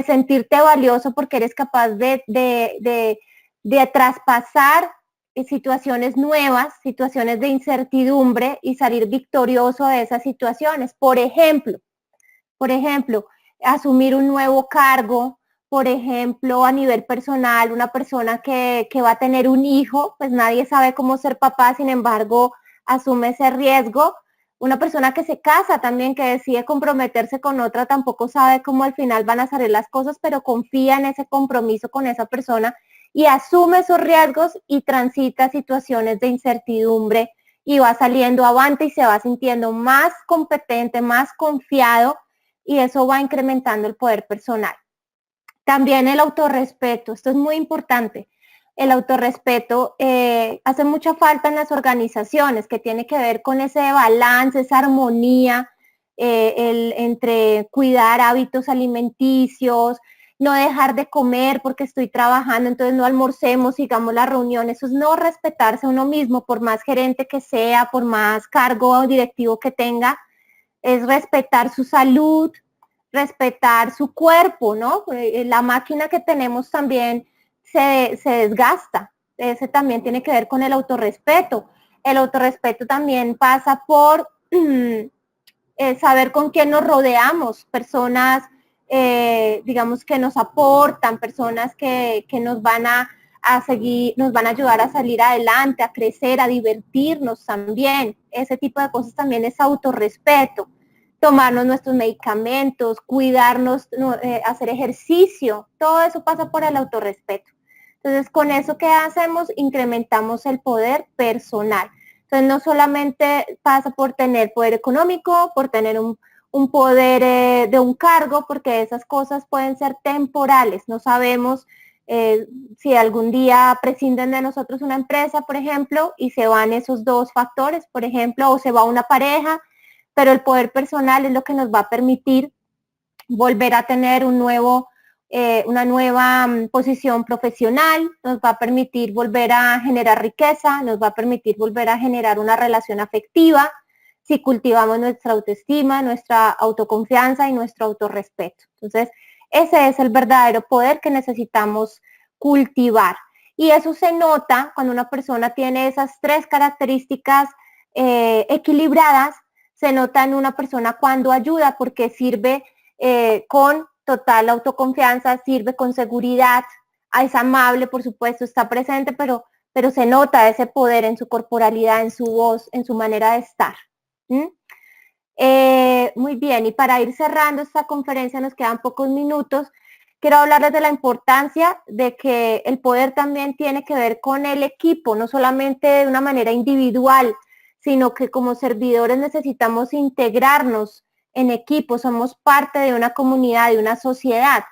sentirte valioso porque eres capaz de traspasar situaciones nuevas, situaciones de incertidumbre y salir victorioso de esas situaciones. Por ejemplo, asumir un nuevo cargo, por ejemplo, a nivel personal, una persona que va a tener un hijo, pues nadie sabe cómo ser papá, sin embargo, asume ese riesgo. Una persona que se casa también, que decide comprometerse con otra, tampoco sabe cómo al final van a salir las cosas, pero confía en ese compromiso con esa persona y asume esos riesgos y transita situaciones de incertidumbre y va saliendo avante y se va sintiendo más competente, más confiado y eso va incrementando el poder personal. También el autorrespeto, esto es muy importante. El autorrespeto hace mucha falta en las organizaciones, que tiene que ver con ese balance, esa armonía entre cuidar hábitos alimenticios, no dejar de comer porque estoy trabajando, entonces no almorcemos, sigamos la reunión. Eso es no respetarse a uno mismo, por más gerente que sea, por más cargo directivo que tenga, es respetar su salud, respetar su cuerpo, ¿no? La máquina que tenemos también se desgasta. Ese también tiene que ver con el autorrespeto. El autorrespeto también pasa por saber con quién nos rodeamos, personas, digamos, que nos aportan, personas que nos van a seguir, nos van a ayudar a salir adelante, a crecer, a divertirnos también. Ese tipo de cosas también es autorrespeto. Tomarnos nuestros medicamentos, cuidarnos, hacer ejercicio, todo eso pasa por el autorrespeto. Entonces, con eso que hacemos, incrementamos el poder personal. Entonces no solamente pasa por tener poder económico, por tener un poder de un cargo, porque esas cosas pueden ser temporales. No sabemos si algún día prescinden de nosotros una empresa, por ejemplo, y se van esos dos factores, por ejemplo, o se va una pareja, pero el poder personal es lo que nos va a permitir volver a tener una nueva posición profesional, nos va a permitir volver a generar riqueza, nos va a permitir volver a generar una relación afectiva, si cultivamos nuestra autoestima, nuestra autoconfianza y nuestro autorrespeto. Entonces, ese es el verdadero poder que necesitamos cultivar. Y eso se nota cuando una persona tiene esas tres características equilibradas, se nota en una persona cuando ayuda, porque sirve con total autoconfianza, sirve con seguridad, es amable, por supuesto, está presente, pero se nota ese poder en su corporalidad, en su voz, en su manera de estar. Muy bien, y para ir cerrando esta conferencia, nos quedan pocos minutos, quiero hablarles de la importancia de que el poder también tiene que ver con el equipo, no solamente de una manera individual, sino que como servidores necesitamos integrarnos en equipo, somos parte de una comunidad, de una sociedad,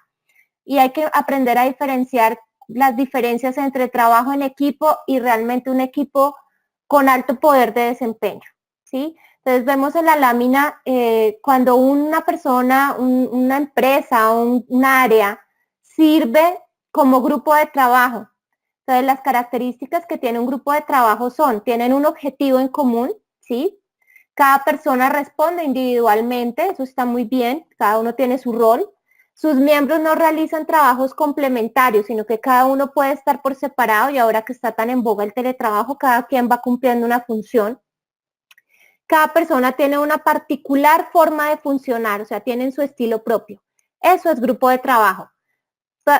y hay que aprender a diferenciar las diferencias entre trabajo en equipo y realmente un equipo con alto poder de desempeño, ¿sí? Entonces vemos en la lámina cuando una persona, una empresa o un área sirve como grupo de trabajo. Entonces las características que tiene un grupo de trabajo tienen un objetivo en común, ¿sí? Cada persona responde individualmente, eso está muy bien, cada uno tiene su rol. Sus miembros no realizan trabajos complementarios, sino que cada uno puede estar por separado, y ahora que está tan en boga el teletrabajo, cada quien va cumpliendo una función. Cada persona tiene una particular forma de funcionar, o sea, tienen su estilo propio. Eso es grupo de trabajo.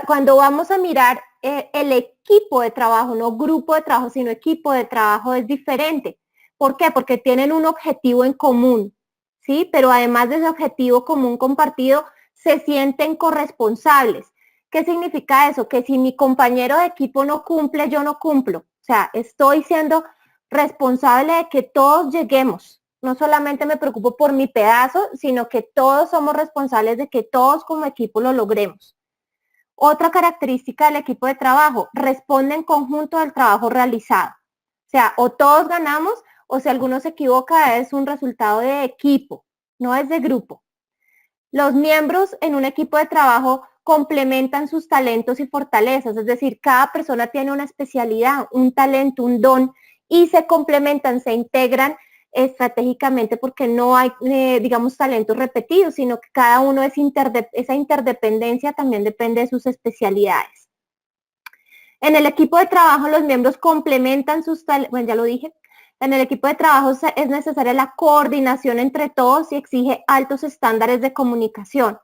Cuando vamos a mirar el equipo de trabajo, no grupo de trabajo, sino equipo de trabajo, es diferente. ¿Por qué? Porque tienen un objetivo en común, ¿sí? Pero además de ese objetivo común compartido, se sienten corresponsables. ¿Qué significa eso? Que si mi compañero de equipo no cumple, yo no cumplo. O sea, estoy siendo responsable de que todos lleguemos. No solamente me preocupo por mi pedazo, sino que todos somos responsables de que todos como equipo lo logremos. Otra característica del equipo de trabajo, responde en conjunto al trabajo realizado. O sea, o todos ganamos, o si alguno se equivoca, es un resultado de equipo, no es de grupo. Los miembros en un equipo de trabajo complementan sus talentos y fortalezas, es decir, cada persona tiene una especialidad, un talento, un don, y se complementan, se integran estratégicamente, porque no hay, digamos, talentos repetidos, sino que cada uno esa interdependencia también depende de sus especialidades. En el equipo de trabajo los miembros complementan sus talentos, bueno, ya lo dije. En el equipo de trabajo es necesaria la coordinación entre todos y exige altos estándares de comunicación,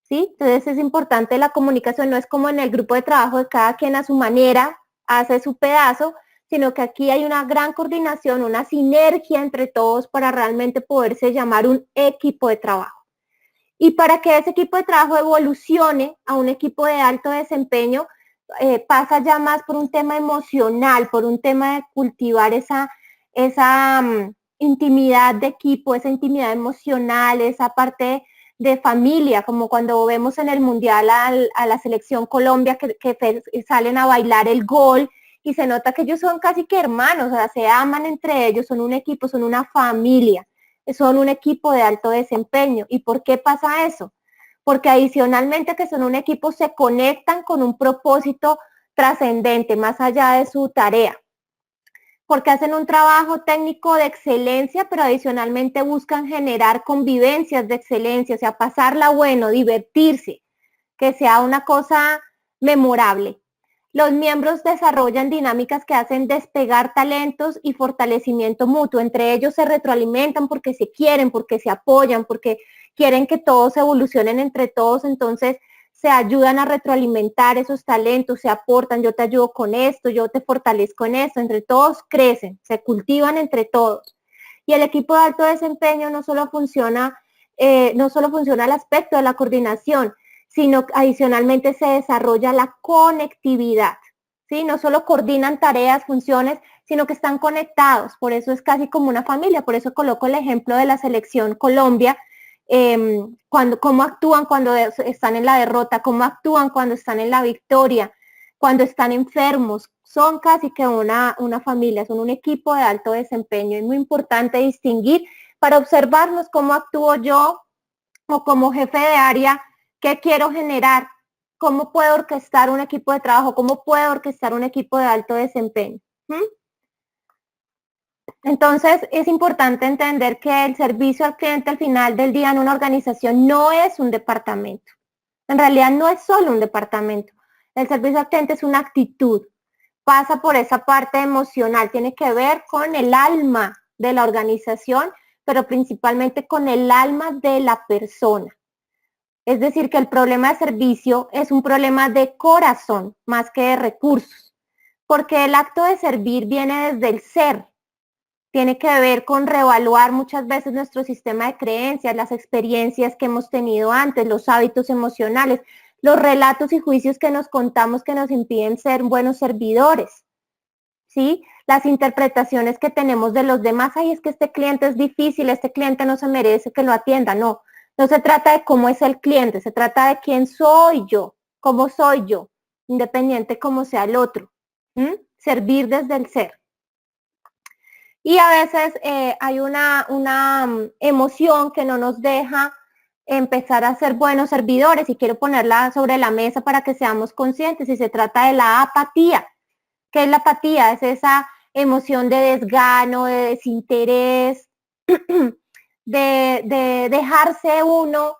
¿sí? Entonces es importante la comunicación, no es como en el grupo de trabajo de cada quien a su manera hace su pedazo, sino que aquí hay una gran coordinación, una sinergia entre todos para realmente poderse llamar un equipo de trabajo. Y para que ese equipo de trabajo evolucione a un equipo de alto desempeño, pasa ya más por un tema emocional, por un tema de cultivar esa intimidad de equipo, esa intimidad emocional, esa parte de familia, como cuando vemos en el Mundial a la selección Colombia que salen a bailar el gol, y se nota que ellos son casi que hermanos, o sea, se aman entre ellos, son un equipo, son una familia, son un equipo de alto desempeño. ¿Y por qué pasa eso? Porque adicionalmente que son un equipo, se conectan con un propósito trascendente, más allá de su tarea. Porque hacen un trabajo técnico de excelencia, pero adicionalmente buscan generar convivencias de excelencia, o sea, pasarla bueno, divertirse, que sea una cosa memorable. Los miembros desarrollan dinámicas que hacen despegar talentos y fortalecimiento mutuo. Entre ellos se retroalimentan porque se quieren, porque se apoyan, porque quieren que todos evolucionen entre todos. Entonces se ayudan a retroalimentar esos talentos, se aportan, yo te ayudo con esto, yo te fortalezco en esto. Entre todos crecen, se cultivan entre todos. Y el equipo de alto desempeño no solo funciona el aspecto de la coordinación, sino adicionalmente se desarrolla la conectividad, ¿sí? No solo coordinan tareas, funciones, sino que están conectados. Por eso es casi como una familia. Por eso coloco el ejemplo de la selección Colombia, cómo actúan cuando están en la derrota, cómo actúan cuando están en la victoria, cuando están enfermos. Son casi que una familia, son un equipo de alto desempeño. Es muy importante distinguir para observarnos cómo actúo yo o como jefe de área, qué quiero generar, cómo puedo orquestar un equipo de trabajo, cómo puedo orquestar un equipo de alto desempeño. Entonces, es importante entender que el servicio al cliente al final del día en una organización no es un departamento. En realidad no es solo un departamento. El servicio al cliente es una actitud. Pasa por esa parte emocional, tiene que ver con el alma de la organización, pero principalmente con el alma de la persona. Es decir, que el problema de servicio es un problema de corazón más que de recursos, porque el acto de servir viene desde el ser. Tiene que ver con reevaluar muchas veces nuestro sistema de creencias, las experiencias que hemos tenido antes, los hábitos emocionales, los relatos y juicios que nos contamos que nos impiden ser buenos servidores, ¿sí? Las interpretaciones que tenemos de los demás, ay, es que este cliente es difícil, este cliente no se merece que lo atienda, no. No se trata de cómo es el cliente, se trata de quién soy yo, cómo soy yo, independiente cómo sea el otro. Servir desde el ser. Y a veces hay una emoción que no nos deja empezar a ser buenos servidores y quiero ponerla sobre la mesa para que seamos conscientes y se trata de la apatía. ¿Qué es la apatía? Es esa emoción de desgano, de desinterés, de dejarse uno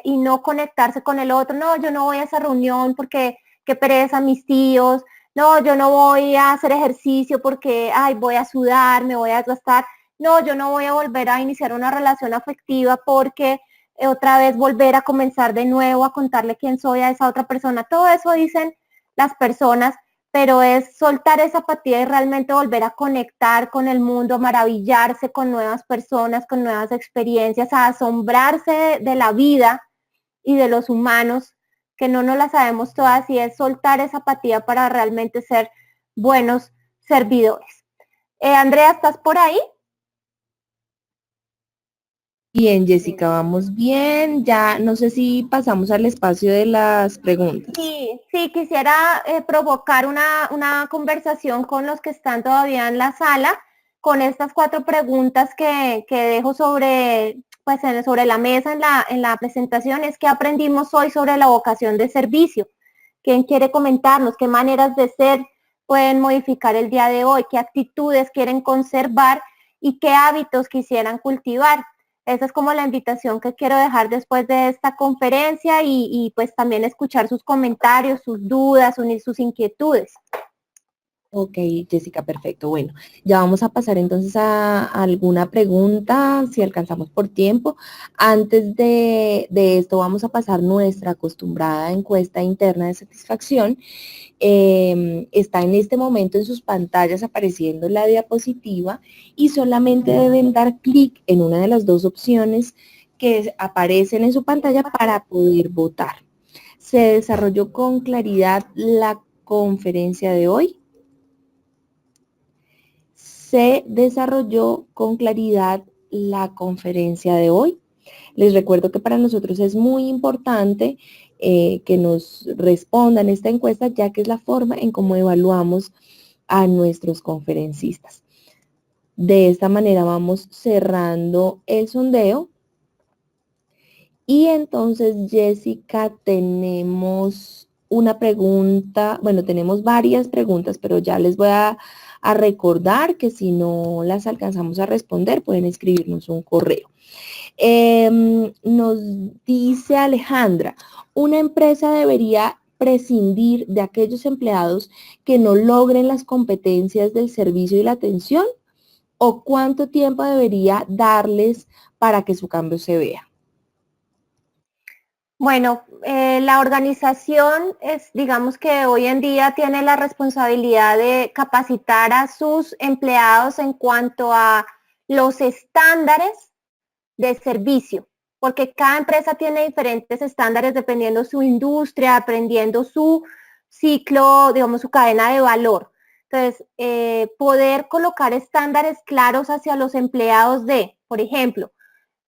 y no conectarse con el otro. No, yo no voy a esa reunión porque qué pereza mis tíos. No, yo no voy a hacer ejercicio porque, ay, voy a sudar, me voy a desgastar. No, yo no voy a volver a iniciar una relación afectiva porque otra vez volver a comenzar de nuevo a contarle quién soy a esa otra persona. Todo eso dicen las personas, pero es soltar esa apatía y realmente volver a conectar con el mundo, a maravillarse con nuevas personas, con nuevas experiencias, a asombrarse de la vida y de los humanos, que no nos la sabemos todas, y es soltar esa apatía para realmente ser buenos servidores. Andrea, ¿estás por ahí? Bien, Jessica, vamos bien. Ya no sé si pasamos al espacio de las preguntas. Sí, quisiera provocar una conversación con los que están todavía en la sala, con estas 4 preguntas que dejo sobre la mesa en la presentación. Es qué aprendimos hoy sobre la vocación de servicio. ¿Quién quiere comentarnos qué maneras de ser pueden modificar el día de hoy? ¿Qué actitudes quieren conservar y qué hábitos quisieran cultivar? Esa es como la invitación que quiero dejar después de esta conferencia y pues también escuchar sus comentarios, sus dudas, sus inquietudes. Ok, Jessica, perfecto. Bueno, ya vamos a pasar entonces a alguna pregunta, si alcanzamos por tiempo. Antes de esto vamos a pasar nuestra acostumbrada encuesta interna de satisfacción. Está en este momento en sus pantallas apareciendo la diapositiva y solamente deben dar clic en una de las 2 opciones que aparecen en su pantalla para poder votar. ¿Se desarrolló con claridad la conferencia de hoy? ¿Se desarrolló con claridad la conferencia de hoy? Les recuerdo que para nosotros es muy importante que nos respondan esta encuesta, ya que es la forma en cómo evaluamos a nuestros conferencistas. De esta manera vamos cerrando el sondeo. Y entonces, Jessica, tenemos una pregunta, bueno, tenemos varias preguntas, pero ya les voy a recordar que si no las alcanzamos a responder, pueden escribirnos un correo. Nos dice Alejandra, ¿una empresa debería prescindir de aquellos empleados que no logren las competencias del servicio y la atención? ¿O cuánto tiempo debería darles para que su cambio se vea? Bueno, la organización digamos que hoy en día tiene la responsabilidad de capacitar a sus empleados en cuanto a los estándares de servicio, porque cada empresa tiene diferentes estándares dependiendo su industria, dependiendo su ciclo, digamos, su cadena de valor. Entonces, poder colocar estándares claros hacia los empleados de, por ejemplo,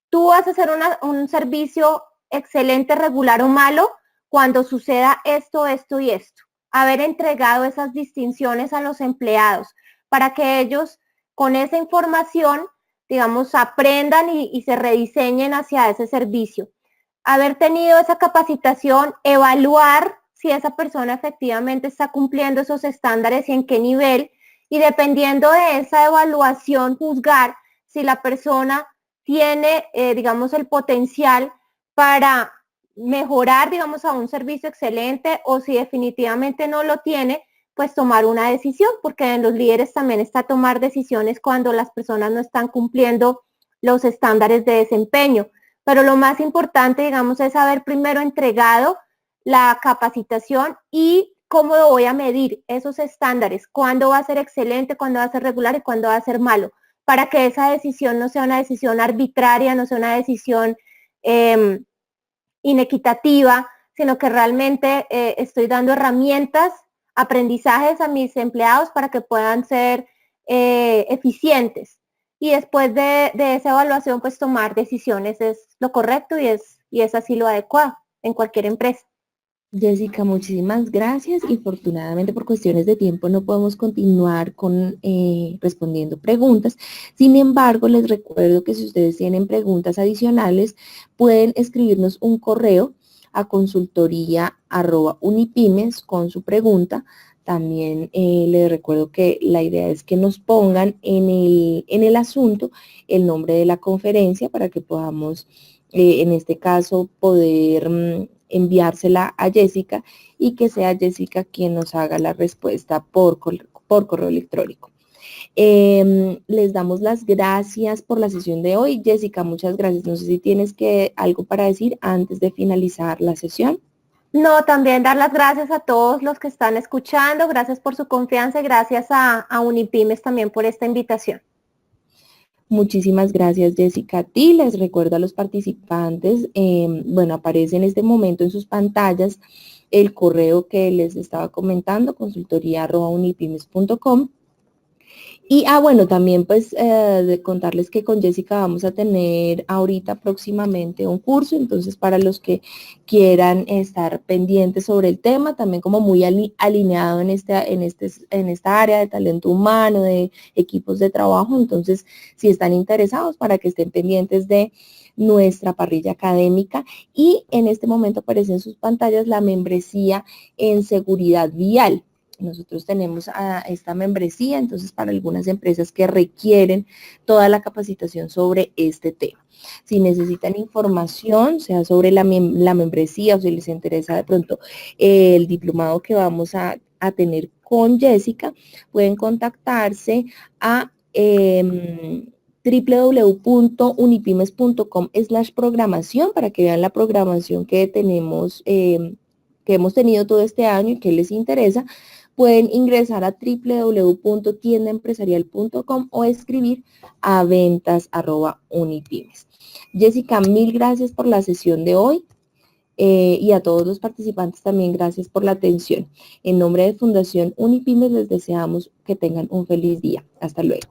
tú vas a hacer un servicio excelente, regular o malo cuando suceda esto, esto y esto. Haber entregado esas distinciones a los empleados para que ellos con esa información, digamos, aprendan y se rediseñen hacia ese servicio. Haber tenido esa capacitación, evaluar si esa persona efectivamente está cumpliendo esos estándares y en qué nivel, y dependiendo de esa evaluación, juzgar si la persona tiene, digamos, el potencial para mejorar, digamos, a un servicio excelente, o si definitivamente no lo tiene, pues tomar una decisión, porque en los líderes también está tomar decisiones cuando las personas no están cumpliendo los estándares de desempeño. Pero lo más importante, digamos, es haber primero entregado la capacitación y cómo lo voy a medir, esos estándares, cuándo va a ser excelente, cuándo va a ser regular y cuándo va a ser malo, para que esa decisión no sea una decisión arbitraria, no sea una decisión inequitativa, sino que realmente estoy dando herramientas, aprendizajes a mis empleados para que puedan ser eficientes. Y después de esa evaluación, pues tomar decisiones es lo correcto y es así lo adecuado en cualquier empresa. Jessica, muchísimas gracias y afortunadamente por cuestiones de tiempo no podemos continuar con respondiendo preguntas. Sin embargo, les recuerdo que si ustedes tienen preguntas adicionales, pueden escribirnos un correo a consultoría@unipymes con su pregunta. También les recuerdo que la idea es que nos pongan en el asunto el nombre de la conferencia para que podamos, en este caso, poder enviársela a Jessica y que sea Jessica quien nos haga la respuesta por correo electrónico. Les damos las gracias por la sesión de hoy. Jessica, muchas gracias. No sé si tienes algo para decir antes de finalizar la sesión. No, también dar las gracias a todos los que están escuchando, gracias por su confianza y gracias a Unipymes también por esta invitación. Muchísimas gracias, Jessica. A ti les recuerdo a los participantes, bueno, aparece en este momento en sus pantallas el correo que les estaba comentando, consultoría@unipymes.com. Y, bueno, también pues de contarles que con Jessica vamos a tener ahorita próximamente un curso, entonces para los que quieran estar pendientes sobre el tema, también como muy alineado en esta área de talento humano, de equipos de trabajo, entonces si están interesados para que estén pendientes de nuestra parrilla académica. Y en este momento aparece en sus pantallas la membresía en seguridad vial. Nosotros tenemos esta membresía, entonces para algunas empresas que requieren toda la capacitación sobre este tema. Si necesitan información, sea sobre la membresía o si les interesa de pronto el diplomado que vamos a tener con Jessica, pueden contactarse a www.unipymes.com/programación para que vean la programación que tenemos, que hemos tenido todo este año y que les interesa. Pueden ingresar a www.tiendaempresarial.com o escribir a ventas@unipymes. Jessica, mil gracias por la sesión de hoy y a todos los participantes también gracias por la atención. En nombre de Fundación Unipymes les deseamos que tengan un feliz día. Hasta luego.